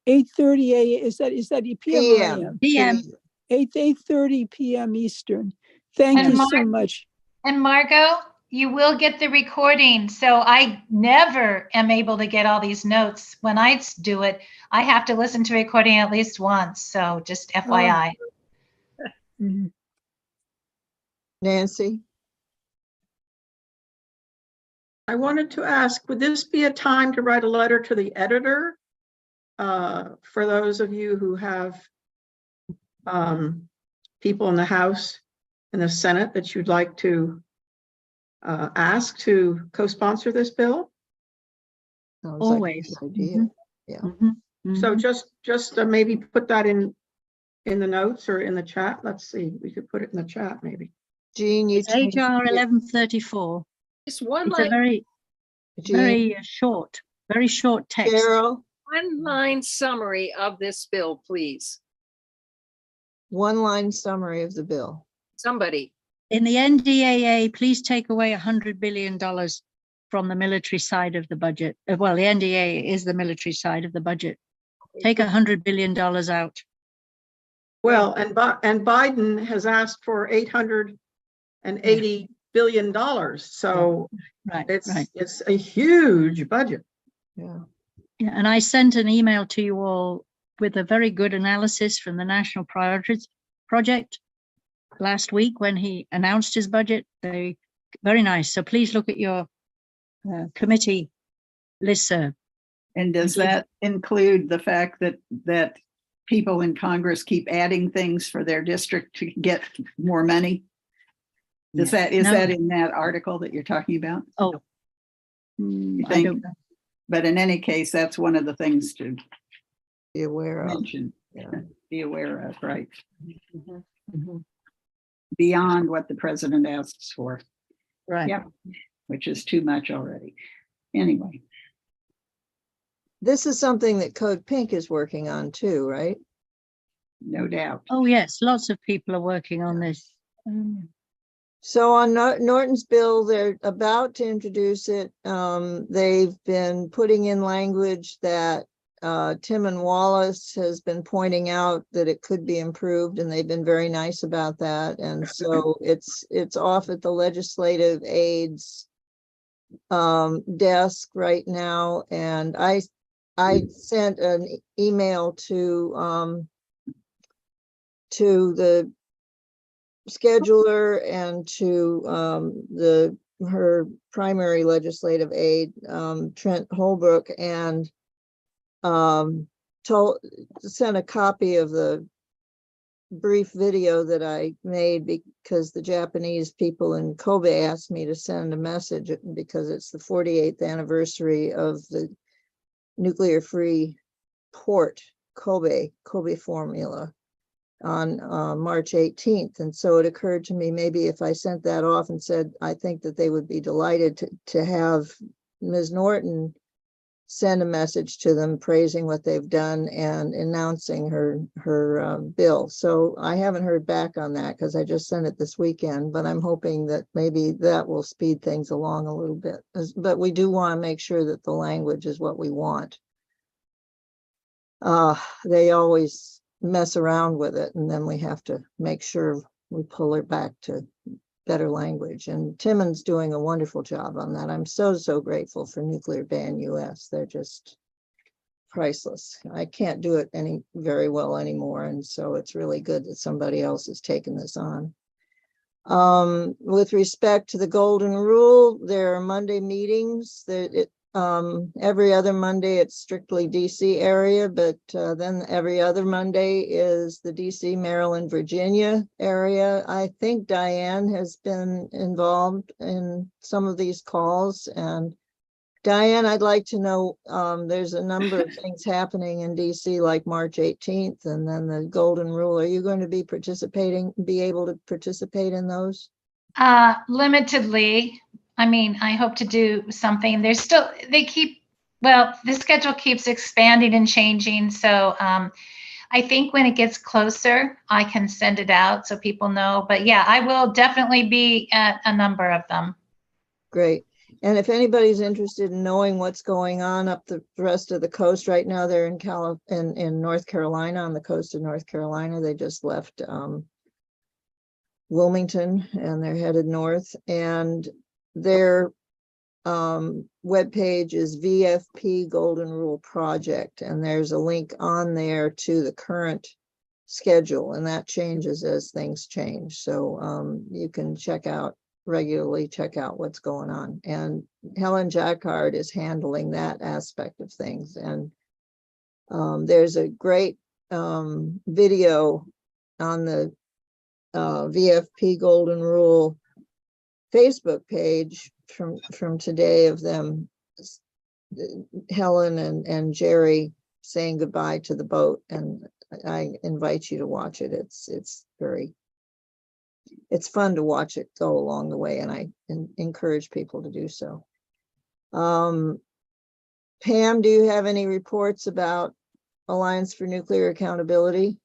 8:30 a.m. Is that PM? or AM? PM. 8:30 PM Eastern. Thank you so much. And Margot, you will get the recording. So I never am able to get all these notes. When I do it, I have to listen to recording at least once. So just FYI. Nancy? I wanted to ask, would this be a time to write a letter to the editor? For those of you who have people in the House and the Senate that you'd like to ask to co-sponsor this bill? Always. Like a good idea. Yeah. So just maybe put that in the notes or in the chat. Let's see, we could put it in the chat maybe. Jean, it's HR 1134. Just one it's line. A very short text. Cheryl? One line summary of this bill, please. One line summary of the bill. Somebody. In the NDAA, please take away $100 billion from the military side of the budget. Well, the NDAA is the military side of the budget. Take $100 billion out. Well, and Biden has asked for $880 billion. So it's a huge budget. Yeah. Yeah, and I sent an email to you all with a very good analysis from the National Priorities Project last week when he announced his budget. Very nice. So please look at your committee listserv. And does that include the fact that people in Congress keep adding things for their district to get more money? Is that in that article that you're talking about? Oh, I don't know. But in any case, that's one of the things to be aware of. Be aware of, right? Beyond what the president asks for. Right. Yep. Which is too much already. Anyway. This is something that Code Pink is working on too, right? No doubt. Oh yes, lots of people are working on this. So on Norton's bill, they're about to introduce it. They've been putting in language that Tim and Wallace has been pointing out that it could be improved, and they've been very nice about that. And so it's off at the legislative aides desk right now. And I sent an email to the scheduler and to her primary legislative aide, Trent Holbrook, and sent a copy of the brief video that I made because the Japanese people in Kobe asked me to send a message because it's the 48th anniversary of the nuclear-free port Kobe formula on March 18th. And so it occurred to me, maybe if I sent that off and said, I think that they would be delighted to have Ms. Norton send a message to them praising what they've done and announcing her bill. So I haven't heard back on that because I just sent it this weekend, but I'm hoping that maybe that will speed things along a little bit. But we do want to make sure that the language is what we want. They always mess around with it, and then we have to make sure we pull it back to better language. And Timon's doing a wonderful job on that. I'm so grateful for Nuclear Ban US. They're just priceless. I can't do it very well anymore, and so it's really good that somebody else has taken this on. With respect to the Golden Rule, there are Monday meetings that every other Monday it's strictly DC area, but then every other Monday is the DC, Maryland, Virginia area. I think Diane has been involved in some of these calls. And Diane, I'd like to know, there's a number of things happening in DC like March 18th and then the Golden Rule. Are you going to be able to participate in those? Limitedly. I mean, I hope to do something. The schedule keeps expanding and changing. So I think when it gets closer, I can send it out so people know. But yeah, I will definitely be at a number of them. Great. And if anybody's interested in knowing what's going on up the rest of the coast right now, they're in North Carolina, on the coast of North Carolina. They just left Wilmington and they're headed north. And their webpage is VFP Golden Rule Project, and there's a link on there to the current schedule, and that changes as things change. So you can regularly check out what's going on. And Helen Jacquard is handling that aspect of things. And there's a great video on the VFP Golden Rule Facebook page from today of them, Helen and Jerry saying goodbye to the boat, and I invite you to watch it. It's fun to watch it go along the way, and I encourage people to do so. Pam, do you have any reports about Alliance for Nuclear Accountability?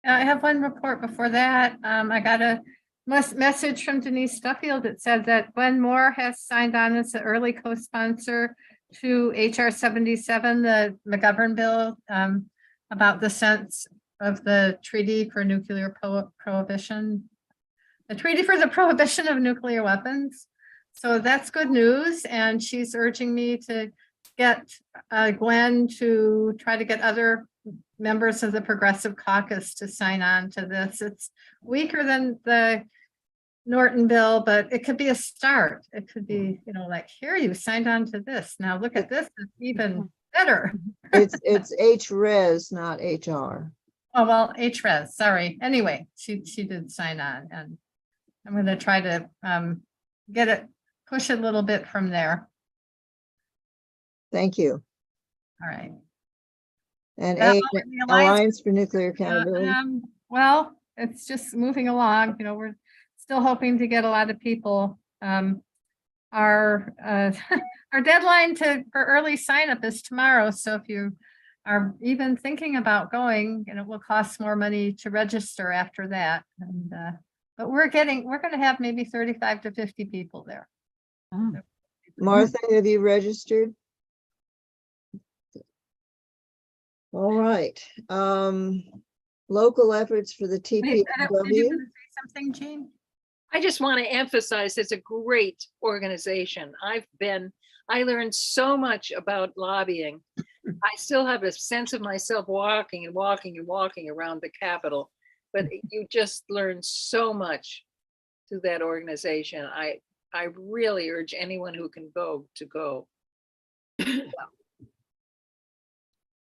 I have one report before that. I got a message from Denise Duffield. It said that Glenn Moore has signed on as the early co-sponsor to HR 77, the McGovern bill, about the sense of the Treaty for Nuclear Prohibition, the Treaty for the Prohibition of Nuclear Weapons. So that's good news. And she's urging me to get Glenn to try to get other members of the Progressive Caucus to sign on to this. It's weaker than the Norton bill, but it could be a start. It could be, like, here, you signed on to this. Now look at this, it's even better. It's HRES, not HR. Oh, well, HRES, sorry. Anyway, she did sign on, and I'm going to try to push it a little bit from there. Thank you. All right. And Alliance for Nuclear Accountability. Well, it's just moving along. We're still hoping to get a lot of people. Our deadline for early sign up is tomorrow. So if you are even thinking about going, it will cost more money to register after that. But we're going to have maybe 35 to 50 people there. Oh, Martha, have you registered? All right. Local efforts for the Wait, did you TPW. want to say something, Jean? I just want to emphasize it's a great organization. I learned so much about lobbying. I still have a sense of myself walking and walking and walking around the Capitol, but you just learn so much through that organization. I really urge anyone who can go to go.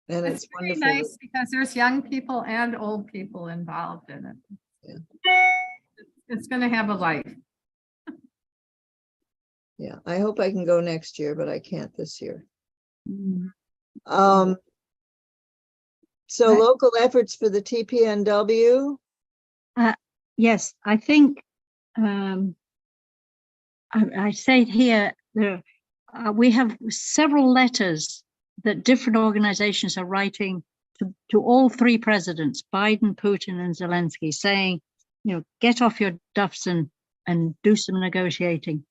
And It's it's pretty wonderful. nice because there's young people and old people involved in it. Yeah. It's going to have a life. Yeah, I hope I can go next year, but I can't this year. Mm. So Right. local efforts for the TPNW. Yes, I think I say here we have several letters that different organizations are writing to all three presidents, Biden, Putin, and Zelensky, saying, get off your duffs and do some negotiating.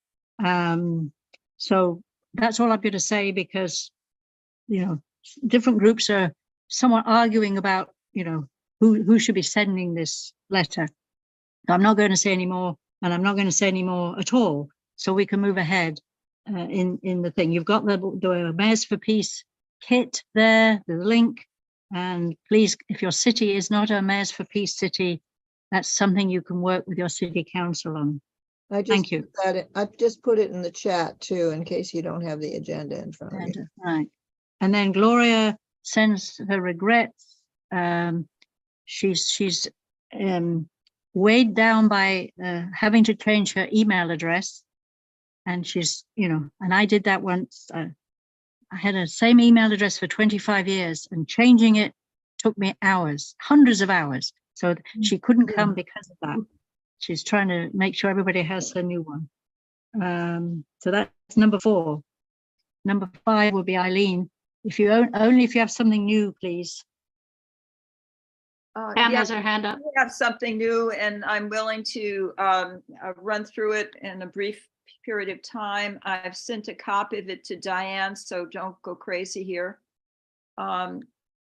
So that's all I'm going to say, because different groups are somewhat arguing about who should be sending this letter. I'm not going to say any more, and I'm not going to say any more at all, so we can move ahead in the thing. You've got the Mayors for Peace kit there, the link, and please, if your city is not a Mayors for Peace city, that's something you can work with your city council on. Thank you. I just put it in the chat too, in case you don't have the agenda in front of you. Right. And then Gloria sends her regrets. She's weighed down by having to change her email address. And she's, and I did that once. I had a same email address for 25 years, and changing it took me hours, hundreds of hours. So she couldn't come because of that. She's trying to make sure everybody has her new one. So that's number 4. Number 5 will be Eileen. If you only if you have something new, please. Anne has her hand up. We have something new, and I'm willing to run through it in a brief period of time. I've sent a copy of it to Diane, so don't go crazy here.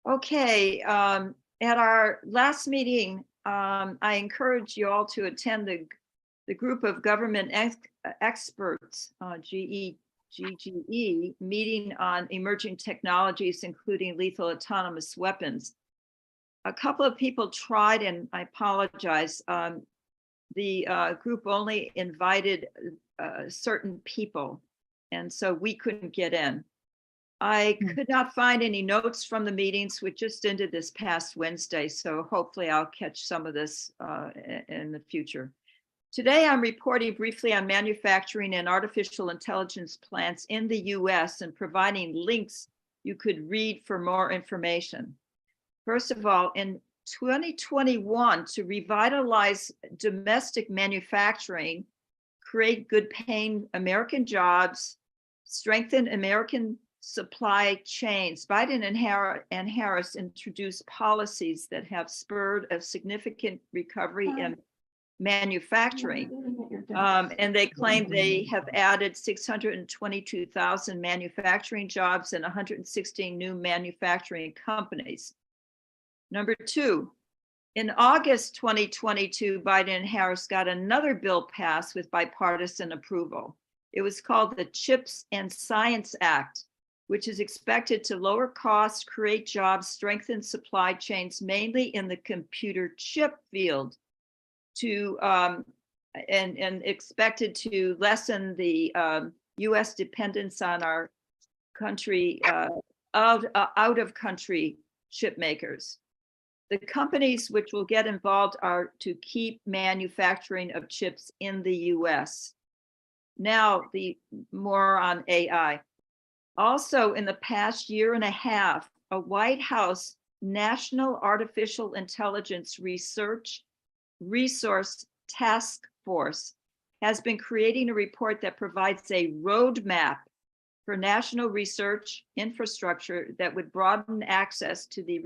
Okay, at our last meeting, I encourage you all to attend the group of government experts, GGE, meeting on emerging technologies, including lethal autonomous weapons. A couple of people tried, and I apologize. The group only invited certain people, and so we couldn't get in. I could not find any notes from the meetings, which just ended this past Wednesday, so hopefully I'll catch some of this in the future. Today, I'm reporting briefly on manufacturing and artificial intelligence plants in the US and providing links you could read for more information. First of all, in 2021, to revitalize domestic manufacturing, create good paying American jobs, strengthen American supply chains, Biden and Harris introduced policies that have spurred a significant recovery in manufacturing. And they claim they have added 622,000 manufacturing jobs and 116 new manufacturing companies. Number 2, in August 2022, Biden and Harris got another bill passed with bipartisan approval. It was called the CHIPS and Science Act, which is expected to lower costs, create jobs, strengthen supply chains, mainly in the computer chip field, and expected to lessen the U.S. dependence on our country, out of country chip makers. The companies which will get involved are to keep manufacturing of chips in the U.S. Now, the more on AI. Also, in the past year and a half, a White House National Artificial Intelligence Resource Task Force has been creating a report that provides a roadmap for national research infrastructure that would broaden access to the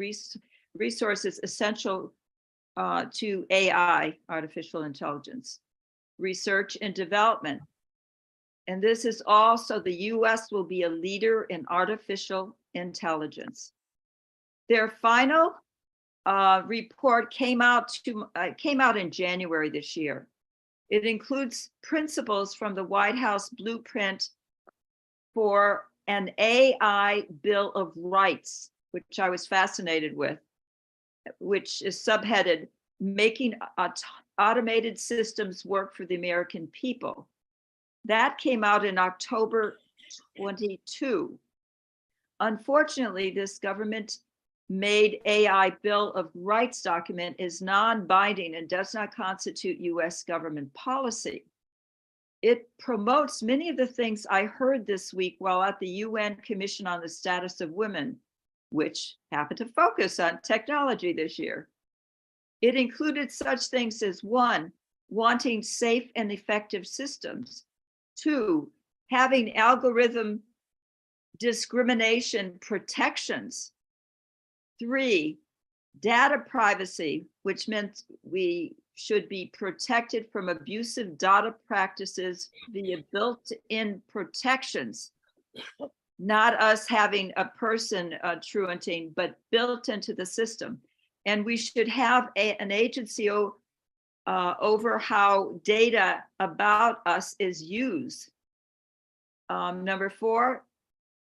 resources essential to AI, artificial intelligence, research and development. And this is also the US will be a leader in artificial intelligence. Their final report came out in January this year. It includes principles from the White House blueprint for an AI Bill of Rights, which I was fascinated with, which is subheaded, Making Automated Systems Work for the American People. That came out in October 22. Unfortunately, this government made AI Bill of Rights document is non-binding and does not constitute US government policy. It promotes many of the things I heard this week while at the UN Commission on the Status of Women, which happened to focus on technology this year. It included such things as 1, wanting safe and effective systems. 2, having algorithm discrimination protections. 3, data privacy, which meant we should be protected from abusive data practices via built-in protections, not us having a person truanting, but built into the system. And we should have an agency over how data about us is used. Number 4,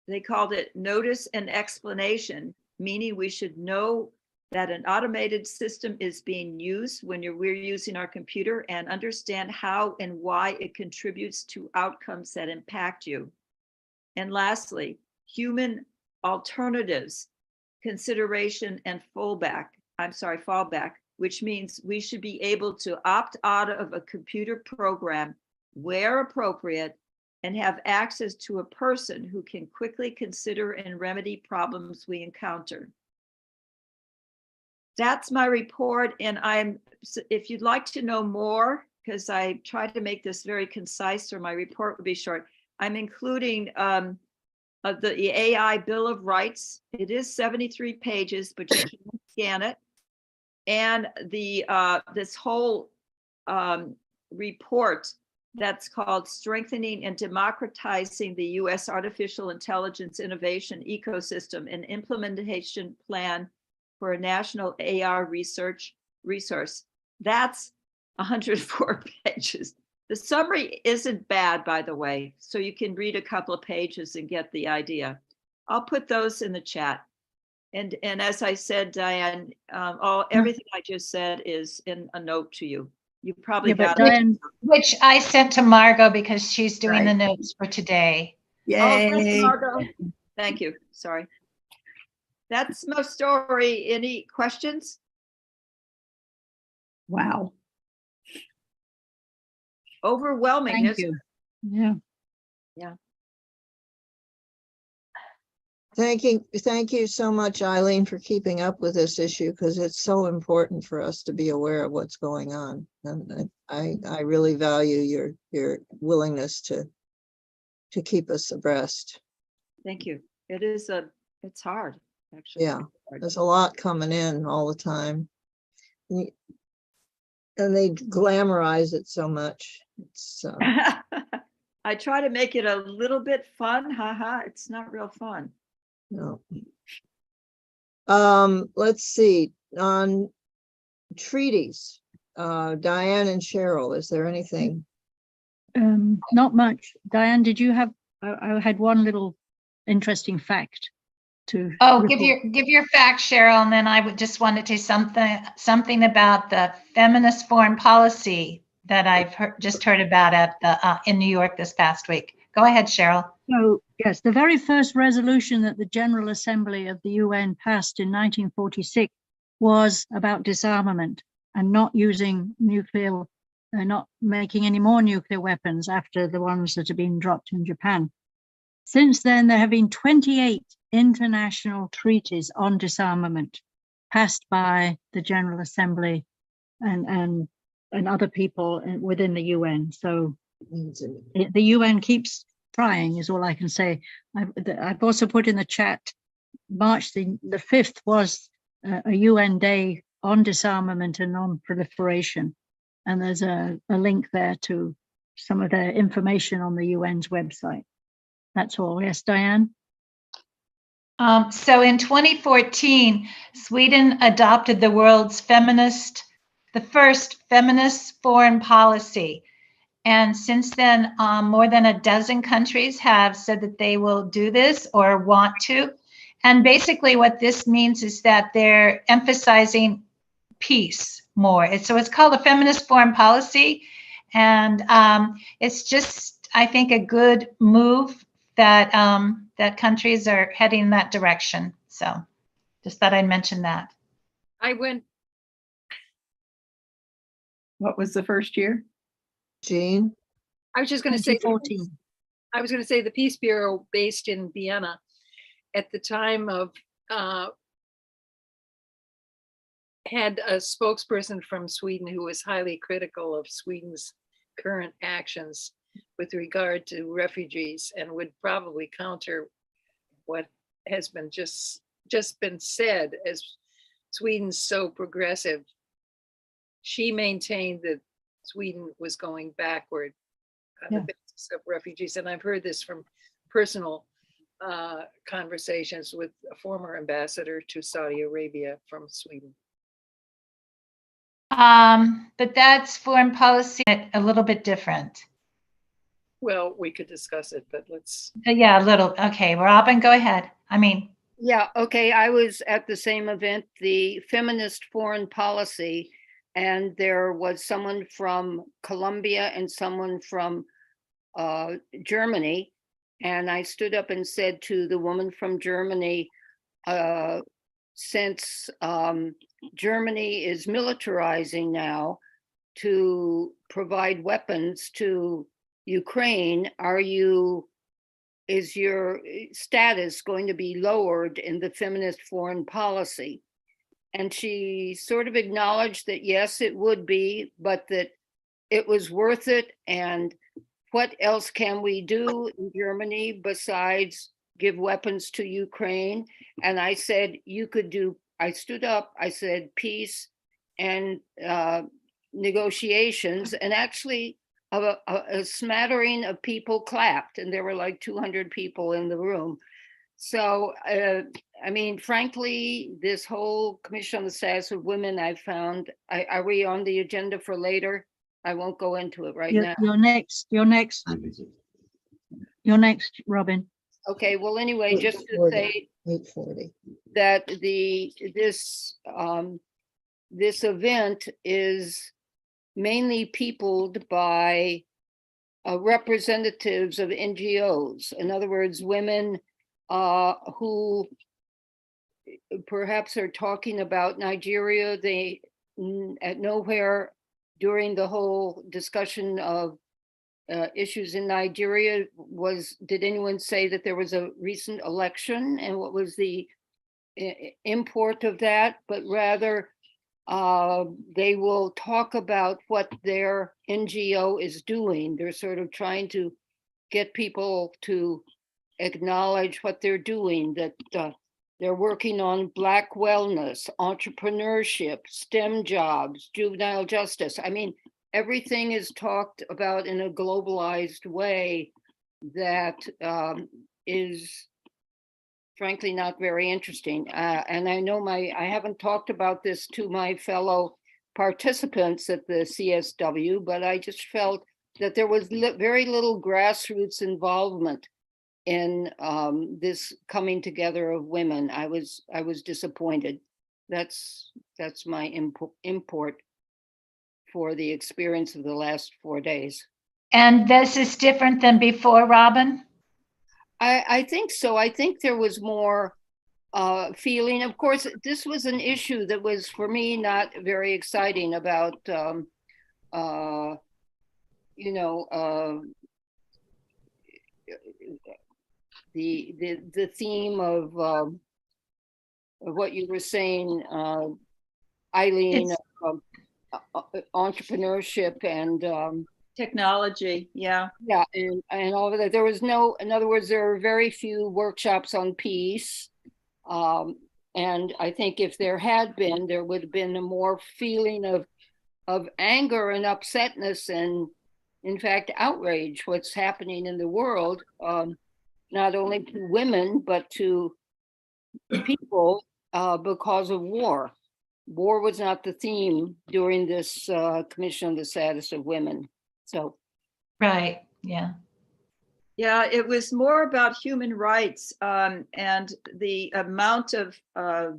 they called it notice and explanation, meaning we should know that an automated system is being used when we're using our computer and understand how and why it contributes to outcomes that impact you. And lastly, human alternatives, consideration and fallback, which means we should be able to opt out of a computer program where appropriate and have access to a person who can quickly consider and remedy problems we encounter. That's my report, and if you'd like to know more, because I tried to make this very concise or my report would be short, I'm including the AI Bill of Rights. It is 73 pages, but you can scan it. And this whole report that's called Strengthening and Democratizing the U.S. Artificial Intelligence Innovation Ecosystem, an Implementation Plan for a National AR Resource. That's 104 pages. The summary isn't bad, by the way, so you can read a couple of pages and get the idea. I'll put those in the chat. And as I said, Diane, everything I just said is in a note to you. You probably got it. Which I sent to Margot because she's doing the notes for today. Yay. Oh, thank you, Margot. Thank you. Sorry. That's my story. Any questions? Wow. Overwhelming. Thank you. Yeah. Yeah. Thank you so much, Eileen, for keeping up with this issue, because it's so important for us to be aware of what's going on. And I really value your willingness to keep us abreast. Thank you. It's hard, actually. Yeah, there's a lot coming in all the time. And they glamorize it so much. It's I try to make it a little bit fun. Haha, it's not real fun. No. Let's see, on treaties, Diane and Cheryl, is there anything? Not much. Diane, did you have, I had one little interesting fact to. Oh, give your facts, Cheryl, and then I would just want to say something about the feminist foreign policy that I've just heard about at in New York this past week. Go ahead, Cheryl. So, yes, the very first resolution that the General Assembly of the UN passed in 1946 was about disarmament and not using nuclear, not making any more nuclear weapons after the ones that have been dropped in Japan. Since then, there have been 28 international treaties on disarmament passed by the General Assembly and other people within the UN. So the UN keeps trying, is all I can say. I've also put in the chat, March the 5th was a UN day on disarmament and non-proliferation. And there's a link there to some of their information on the UN's website. That's all. Yes, Diane? So in 2014, Sweden adopted the first feminist foreign policy. And since then, more than a dozen countries have said that they will do this or want to. And basically what this means is that they're emphasizing peace more. So it's called a feminist foreign policy. And it's just, I think, a good move that that countries are heading in that direction. So just thought I'd mention that. I went, What was the first year? Jean? I was just going to say, 2014. I was going to say the Peace Bureau based in Vienna at the time of, had a spokesperson from Sweden who was highly critical of Sweden's current actions with regard to refugees and would probably counter what has been just been said as Sweden's so progressive. She maintained that Sweden was going backward on the basis of refugees. And I've heard this from personal conversations with a former ambassador to Saudi Arabia from Sweden. But that's foreign policy a little bit different. Well, we could discuss it, but let's. Yeah, a little. Okay, Robin, go ahead. Yeah, okay. I was at the same event, the feminist foreign policy, and there was someone from Colombia and someone from Germany. And I stood up and said to the woman from Germany, since Germany is militarizing now to provide weapons to Ukraine, is your status going to be lowered in the feminist foreign policy? And she sort of acknowledged that yes, it would be, but that it was worth it. And what else can we do in Germany besides give weapons to Ukraine? And I said, I stood up, I said, peace and negotiations, and actually a smattering of people clapped, and there were like 200 people in the room. So, I mean, frankly, this whole Commission on the Status of Women, I found, are we on the agenda for later? I won't go into it right now. You're next, Robin. Okay, well, anyway, just to say 8:40. that this event is mainly peopled by representatives of NGOs. In other words, women who perhaps are talking about Nigeria. They at nowhere during the whole discussion of issues in Nigeria did anyone say that there was a recent election and what was the import of that, but rather they will talk about what their NGO is doing. They're sort of trying to get people to acknowledge what they're doing, that they're working on Black wellness, entrepreneurship, STEM jobs, juvenile justice. I mean, everything is talked about in a globalized way that is frankly not very interesting. And I know I haven't talked about this to my fellow participants at the CSW, but I just felt that there was very little grassroots involvement in this coming together of women. I was disappointed. That's my import for the experience of the last 4 days. And this is different than before, Robin? I think so. I think there was more feeling. Of course, this was an issue that was for me not very exciting about, the theme of what you were saying, Eileen, entrepreneurship and technology. Yeah. Yeah, and all of that. There was no, in other words, there were very few workshops on peace. And I think if there had been, there would have been a more feeling of anger and upsetness and, in fact, outrage what's happening in the world, not only to women, but to people because of war. War was not the theme during this Commission on the Status of Women. So, Right, yeah. Yeah, it was more about human rights and the amount of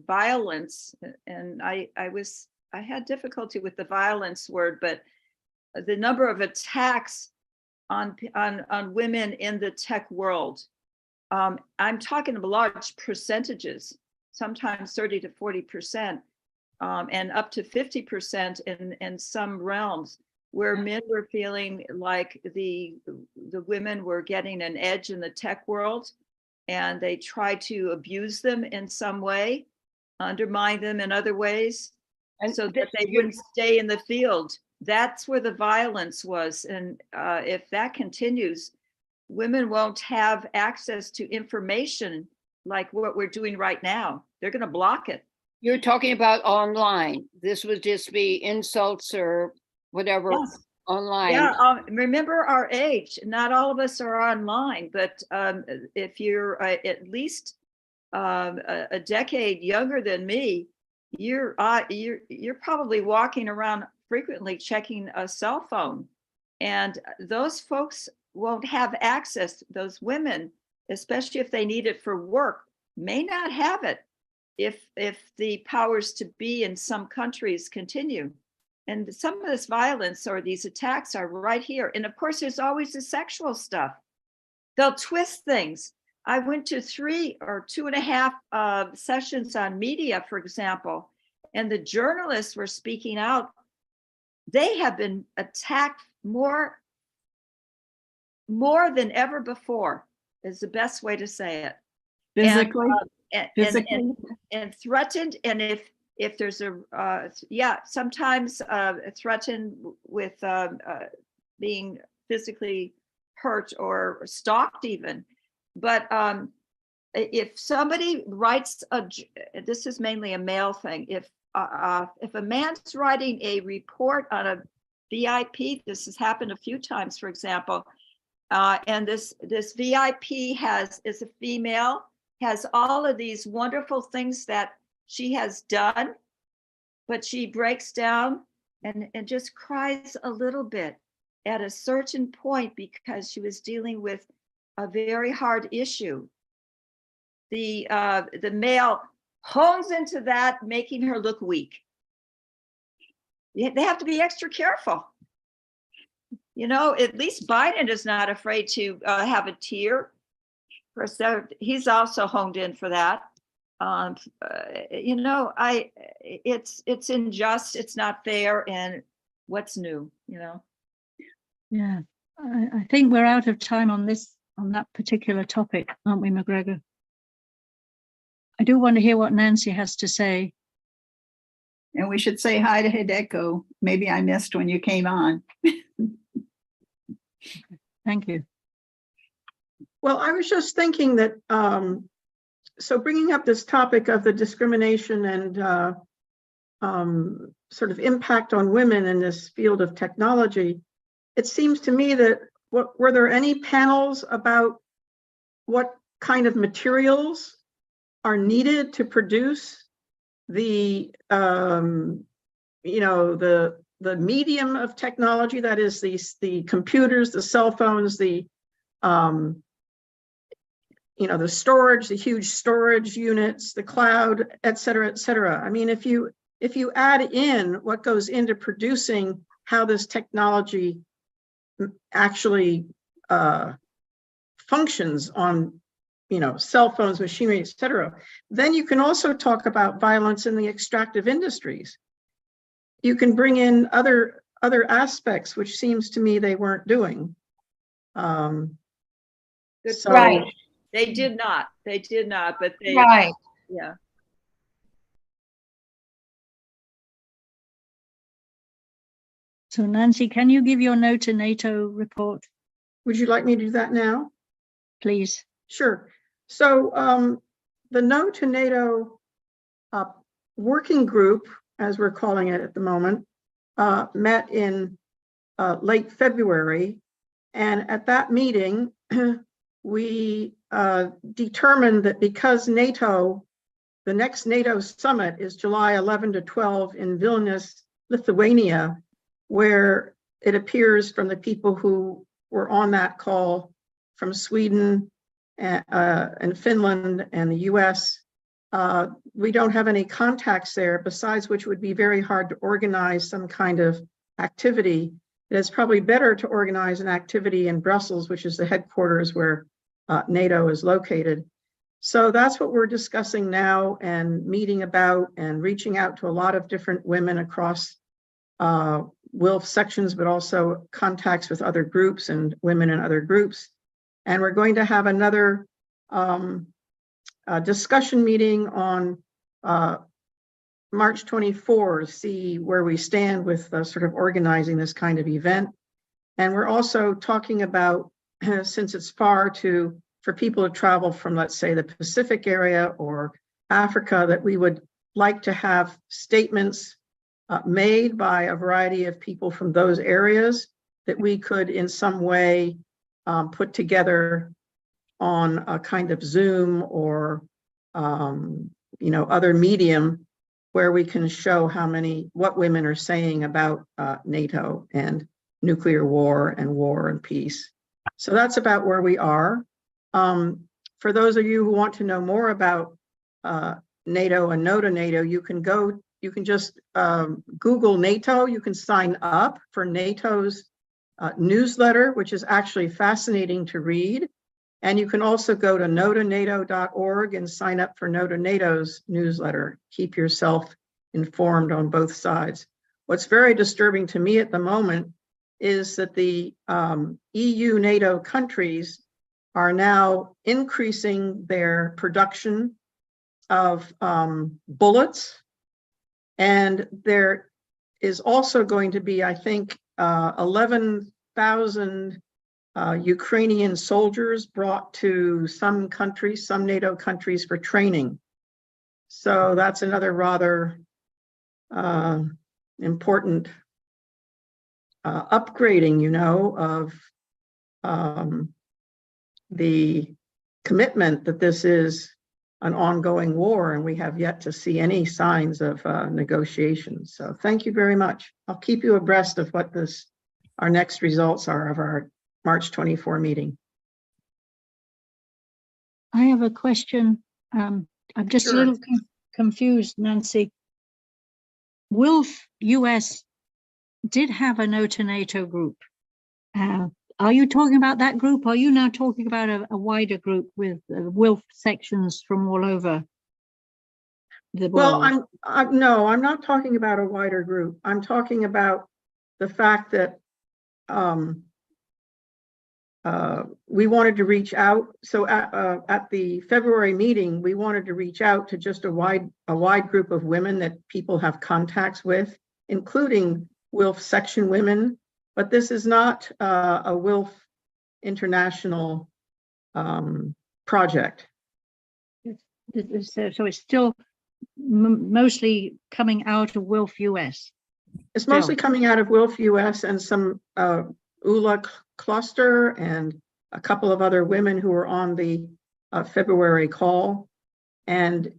violence. And I had difficulty with the violence word, but the number of attacks on women in the tech world. I'm talking about large percentages, sometimes 30 to 40%, and up to 50% in some realms, where men were feeling like the women were getting an edge in the tech world, and they tried to abuse them in some way, undermine them in other ways, and so that they wouldn't stay in the field. That's where the violence was. And if that continues, women won't have access to information like what we're doing right now. They're going to block it. you're talking about online. This would just be insults or whatever. Yes. Online. Yeah, remember our age. Not all of us are online, but if you're at least a decade younger than me, you're probably walking around frequently checking a cell phone, and those folks won't have access. Those women, especially if they need it for work, may not have it if the powers to be in some countries continue. And some of this violence or these attacks are right here. And of course, there's always the sexual stuff. They'll twist things. I went to 3 or 2.5 sessions on media, for example, and the journalists were speaking out. They have been attacked more than ever before, is the best way to say it. Physically, and threatened. And if there's sometimes threatened with being physically hurt or stalked even. But if somebody writes this is mainly a male thing. If a man's writing a report on a VIP, this has happened a few times, for example, and this VIP is a female, has all of these wonderful things that she has done, but she breaks down and just cries a little bit at a certain point because she was dealing with a very hard issue. The male hones into that, making her look weak. They have to be extra careful. You know, at least Biden is not afraid to have a tear. He's also honed in for that. You know, it's unjust, it's not fair, and what's new, you know? Yeah, I think we're out of time on that particular topic, aren't we, McGregor? I do want to hear what Nancy has to say. and we should say hi to Hideko. Maybe I missed when you came on. Thank you. Well, I was just thinking that, so bringing up this topic of the discrimination and sort of impact on women in this field of technology, it seems to me that were there any panels about what kind of materials are needed to produce the you know, the medium of technology, that is the computers, the cell phones, the you know, the storage, the huge storage units, the cloud, et cetera, et cetera. I mean, if you add in what goes into producing how this technology actually functions on, you know, cell phones, machinery, et cetera, then you can also talk about violence in the extractive industries. You can bring in other aspects, which seems to me they weren't doing. Good Right. point. They did not, but they, Right. yeah. So Nancy, can you give your no to NATO report, Would you like me to do that now? please? Sure. So the no to NATO working group, as we're calling it at the moment, met in late February. And at that meeting, we determined that because NATO, the next NATO summit is July 11 to 12 in Vilnius, Lithuania, where it appears from the people who were on that call from Sweden and Finland and the US, we don't have any contacts there, besides which it would be very hard to organize some kind of activity. It's probably better to organize an activity in Brussels, which is the headquarters where NATO is located. So that's what we're discussing now and meeting about and reaching out to a lot of different women across WILPF sections, but also contacts with other groups and women in other groups. And we're going to have another discussion meeting on March 24 to see where we stand with sort of organizing this kind of event. And we're also talking about, since it's far for people to travel from, let's say, the Pacific area or Africa, that we would like to have statements made by a variety of people from those areas that we could in some way put together on a kind of Zoom or other medium where we can show what women are saying about NATO and nuclear war and peace. So that's about where we are. For those of you who want to know more about NATO and no to NATO, you can just Google NATO. You can sign up for NATO's newsletter, which is actually fascinating to read. And you can also go to notonato.org and sign up for No to NATO's newsletter. Keep yourself informed on both sides. What's very disturbing to me at the moment is that the EU NATO countries are now increasing their production of bullets. And there is also going to be, I think, 11,000 Ukrainian soldiers brought to some countries, some NATO countries, for training. So that's another rather important upgrading, of the commitment that this is an ongoing war, and we have yet to see any signs of negotiations. So thank you very much. I'll keep you abreast of what our next results are of our March 24 meeting. I have a question. I'm just a little confused, Nancy. WILPF US did have a No to NATO group. Are you talking about that group? Or are you now talking about a wider group with WILPF sections from all over the world? Well, no, I'm not talking about a wider group. I'm talking about the fact that we wanted to reach out. So at the February meeting, we wanted to reach out to just a wide group of women that people have contacts with, including WILPF section women. But this is not a WILPF international project. So it's still mostly coming out of WILPF US. It's mostly coming out of WILPF US and some ULA cluster and a couple of other women who were on the February call. And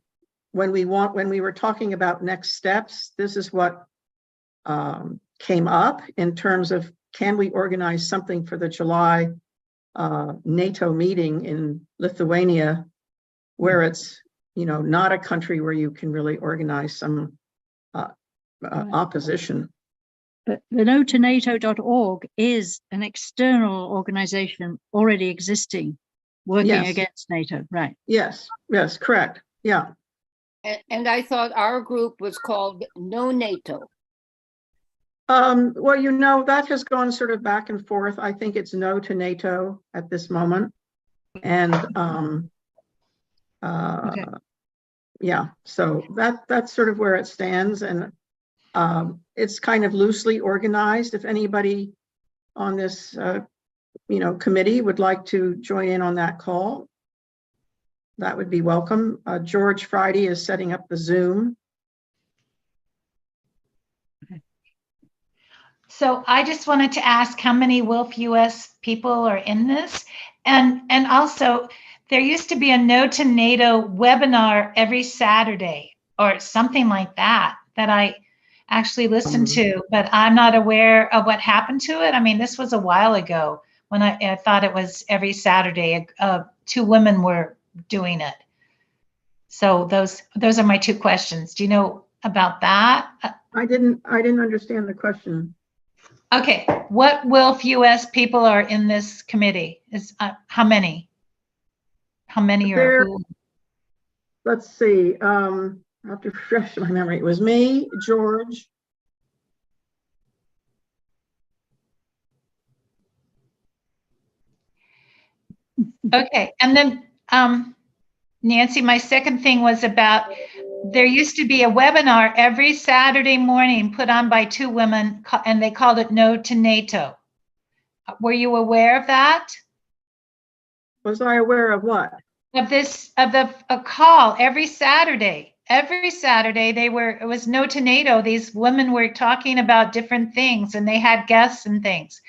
when we were talking about next steps, this is what came up in terms of, can we organize something for the July NATO meeting in Lithuania, where it's not a country where you can really organize some opposition. But the notonato.org is an external organization already existing, working against NATO, right? Yes, correct. Yeah. And I thought our group was called No NATO. Well, that has gone sort of back and forth. I think it's No to NATO at this moment. And yeah, so that's sort of where it stands. And it's kind of loosely organized. If anybody on this, committee would like to join in on that call. that would be welcome. George Friday is setting up the Zoom. So I just wanted to ask how many WILF US people are in this? And also, there used to be a No to NATO webinar every Saturday or something like that, that I actually listened to, but I'm not aware of what happened to it. I mean, this was a while ago when I thought it was every Saturday. 2 women were doing it. So those are my 2 questions. Do you know about that? I didn't understand the question. Okay, what WILF US people are in this committee? Is how many? How many are There, who? let's see. I have to refresh my memory. It was me, George. Okay, and then Nancy, my second thing was about, there used to be a webinar every Saturday morning put on by 2 women, and they called it No to NATO. Were you aware of that? Was I aware of what? Of this, of a call every Saturday. Every Saturday it was No to NATO. These women were talking about different things, and they had guests and things.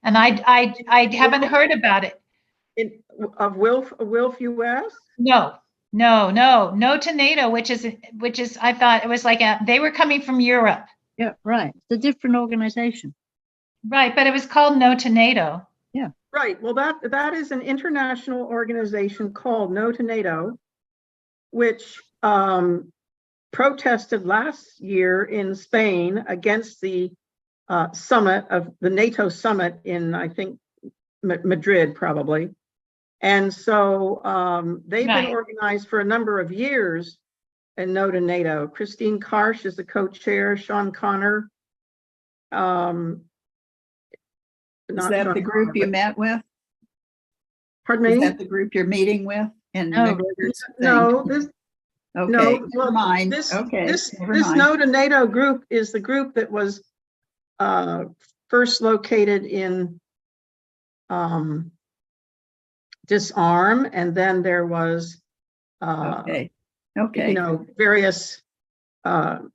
And I haven't heard about it. Of WILF US? No to NATO, which is I thought it was like they were coming from Europe. Yeah, right. It's a different organization. Right, but it was called No to NATO. Yeah. Right. Well, that is an international organization called No to NATO, which protested last year in Spain against the summit of the NATO summit in, I think, Madrid, probably. And so they've been organized for a number of years in No to NATO. Christine Karsh is the co-chair, Sean Connor. Is that the group you met with? Pardon me? Is that the group you're meeting with? No, this okay, no, never well, mind. This Never mind. No to NATO group is the group that was first located in Disarm, and then there was okay. You know, various Well,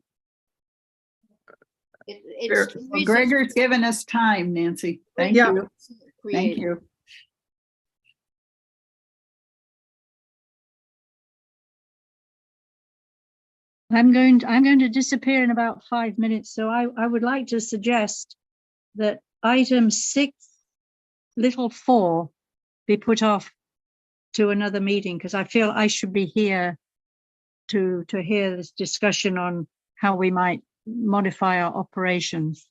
Gregor's given us time, Nancy. Thank you. Thank you. I'm going to disappear in about 5 minutes. So I would like to suggest that item 6(4) be put off to another meeting, because I feel I should be here to hear this discussion on how we might modify our operations.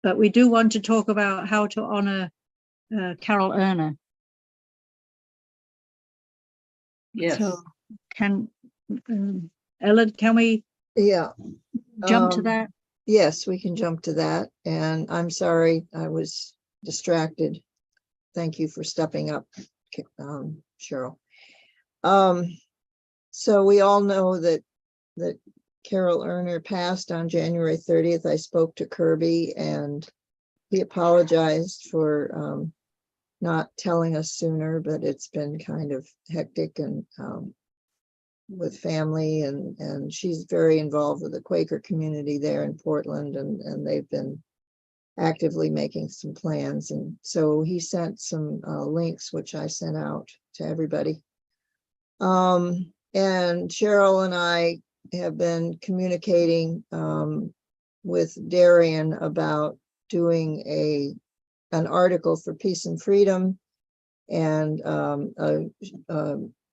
But we do want to talk about how to honor Carol Erner. Yes. So Ellen, can we jump to that? Yes, we can jump to that. And I'm sorry, I was distracted. Thank you for stepping up, Cheryl. So we all know that Carol Erner passed on January 30th. I spoke to Kirby and he apologized for not telling us sooner, but it's been kind of hectic and with family, and she's very involved with the Quaker community there in Portland, and they've been actively making some plans. And so he sent some links, which I sent out to everybody. And Cheryl and I have been communicating with Darian about doing an article for Peace and Freedom and an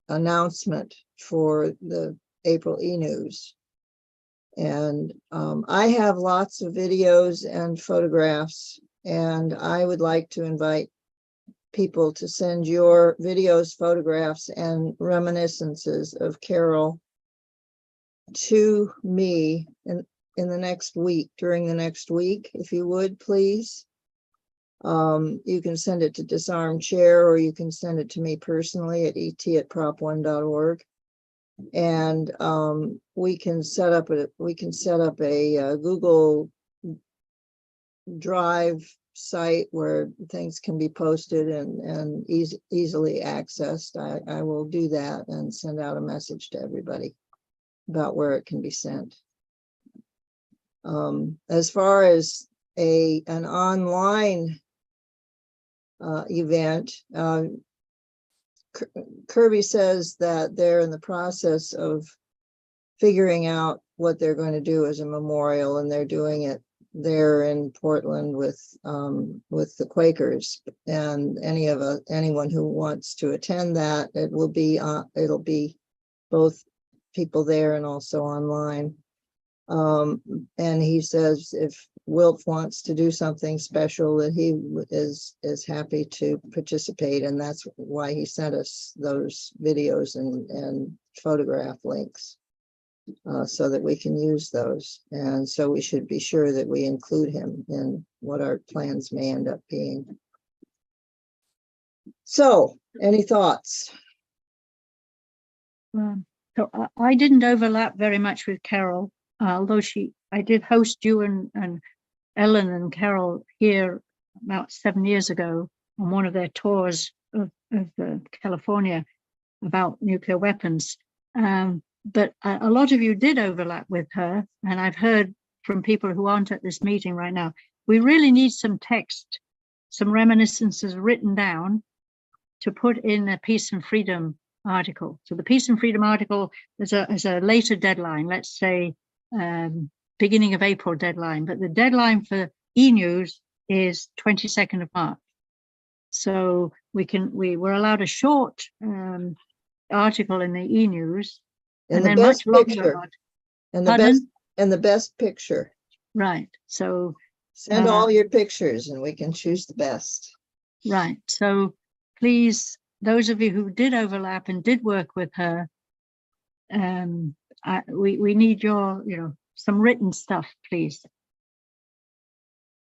announcement for the April e-news. And I have lots of videos and photographs, and I would like to invite people to send your videos, photographs, and reminiscences of Carol to me in the next week, during the next week, if you would, please. You can send it to Disarm Chair, or you can send it to me personally at et@prop1.org. And we can set up a Google Drive site where things can be posted and easily accessed, I will do that and send out a message to everybody about where it can be sent. As far as an online event, Kirby says that they're in the process of figuring out what they're going to do as a memorial, and they're doing it there in Portland with the Quakers. And anyone who wants to attend that, it'll be both people there and also online. And he says if WILPF wants to do something special, that he is happy to participate, and that's why he sent us those videos and photograph links, so that we can use those. And so we should be sure that we include him in what our plans may end up being. So, any thoughts? So I didn't overlap very much with Carol, although I did host you and Ellen and Carol here about 7 years ago on one of their tours of California about nuclear weapons. But a lot of you did overlap with her, and I've heard from people who aren't at this meeting right now. We really need some text, some reminiscences written down to put in a Peace and Freedom article. So the Peace and Freedom article is a later deadline, let's say beginning of April deadline, but the deadline for e-news is 22nd of March. So we were allowed a short article in the e-news, and then much longer. And the best picture. Right. So send all your pictures and we can choose the best. Right. So please, those of you who did overlap and did work with her, we need your, some written stuff, please.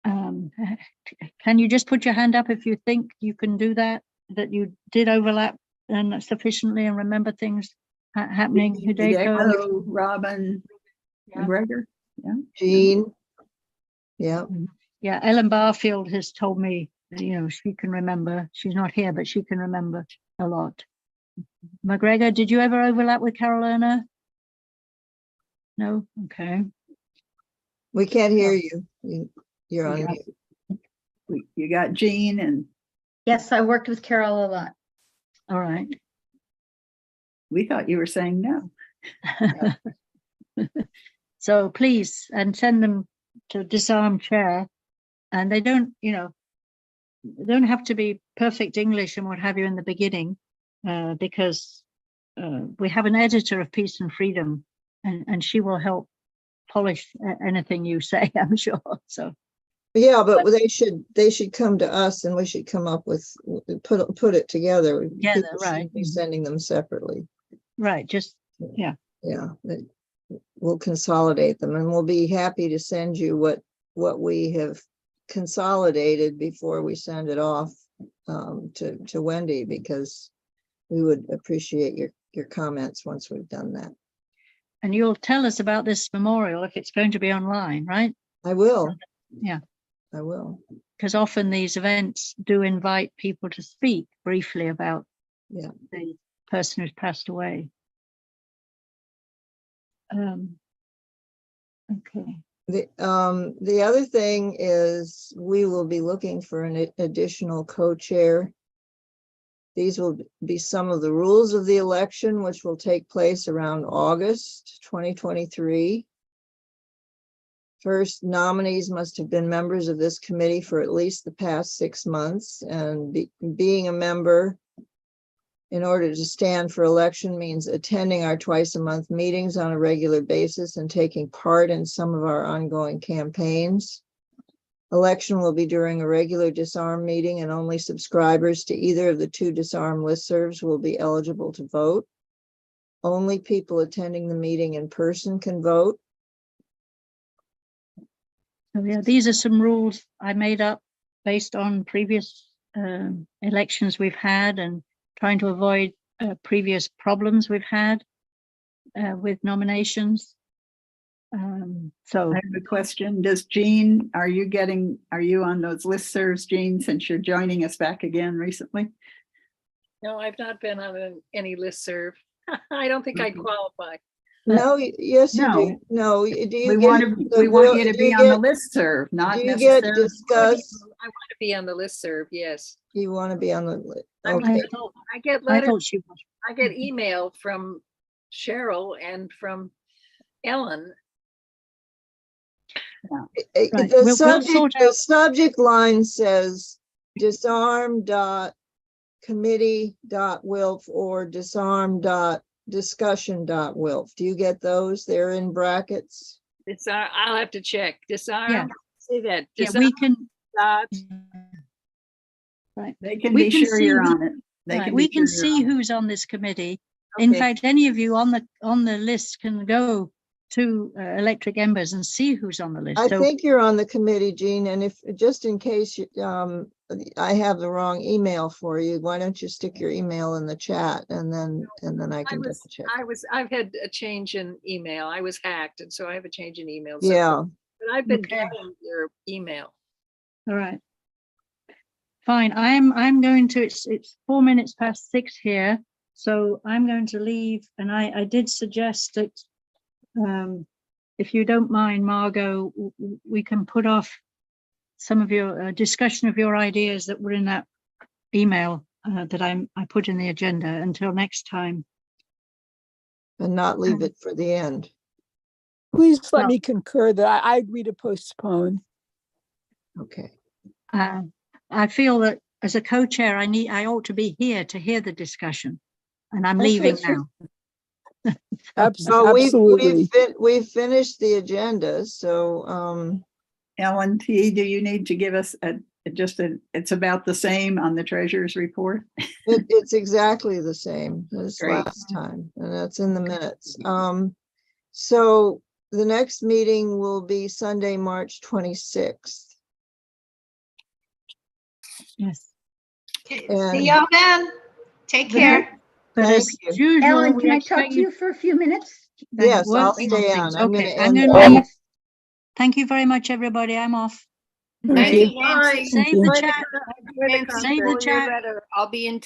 Can you just put your hand up if you think you can do that you did overlap and sufficiently and remember things happening? Hideko, Robin, McGregor, Jean. Yeah. Yeah, Ellen Barfield has told me, she can remember. She's not here, but she can remember a lot. McGregor, did you ever overlap with Carol Erner? No? Okay. We can't hear you. You're on mute. You got Jean and... Yes, I worked with Carol a lot. All right. We thought you were saying no. So please, and send them to Disarm Chair. And they don't, they don't have to be perfect English and what have you in the beginning, because we have an editor of Peace and Freedom, and she will help polish anything you say, I'm sure. So yeah, but they should come to us, and we should come up with put it together. Yeah, right. Be sending them separately. Right. Just yeah. We'll consolidate them, and we'll be happy to send you what we have consolidated before we send it off to Wendy, because we would appreciate your comments once we've done that. And you'll tell us about this memorial if it's going to be online, right? I will. Yeah, I will. Because often these events do invite people to speak briefly about the person who's passed away. Okay. The other thing is we will be looking for an additional co-chair. These will be some of the rules of the election, which will take place around August 2023. First, nominees must have been members of this committee for at least the past 6 months, and being a member in order to stand for election means attending our twice-a-month meetings on a regular basis and taking part in some of our ongoing campaigns. Election will be during a regular Disarm meeting, and only subscribers to either of the 2 Disarm listservs will be eligible to vote. Only people attending the meeting in person can vote. So yeah, these are some rules I made up based on previous elections we've had, and trying to avoid previous problems we've had with nominations. So I have a question. Does Jean, are you on those listservs, Jean, since you're joining us back again recently? No, I've not been on any listserv. I don't think I'd qualify. No, yes, you No. do. No, do you We get? want you to do be you on the get- listserv, not Do you get necessarily. discuss? I want to be on the listserv, yes. You want to be on the, I mean, okay. I get I letters, thought she was. I get email from Cheryl and from Ellen. Right, The we'll sort subject, out- the subject line says disarm.committee.wilf or disarm.discussion.wilf. Do you get those? They're in brackets. I'll have to check. Disarm. Yeah. Say that. Yeah, Disarm we can. dot. Right. They can We be can sure you're see- on it. They Right, can we be can sure you're see on it. who's on this committee. In Okay. fact, any of you on the list can go to Electric Embers and see who's on the list. I So think you're on the committee, Jean, and if, just in case, I have the wrong email for you, why don't you stick your email in the chat and then I can double check. I've had a change in email. I was hacked, and so I have a change in email. So- Yeah, But I've been Okay. getting your email. all right. Fine, I'm going to, it's 4 minutes past 6 here, so I'm going to leave, and I did suggest that if you don't mind, Margot, we can put off some of your discussion of your ideas that were in that email that I put in the agenda until next time. and not leave it for the end. Please let Well- me concur that I agree to postpone. Okay. I feel that as a co-chair, I ought to be here to hear the discussion, and I'm Okay, leaving sure. now. So Absolutely. we've finished the agenda, so, Ellen T, do you need to give us it's about the same on the treasurer's report? it's exactly the same as Great. last time, and that's in the minutes. So the next meeting will be Sunday, March 26th. Yes. Okay, And- see y'all then. Take But- care. But Thank as you. usual, Ellen, we can I talk expect to you for a few minutes? Yes, I'll working on stay things. on. I'm gonna Okay, I'm end going to it. leave. Thank you very much, everybody. I'm off. Thank you. Nancy, Save you. the enjoy chat. Nancy, Save the pull your chat. letter. I'll be in touch.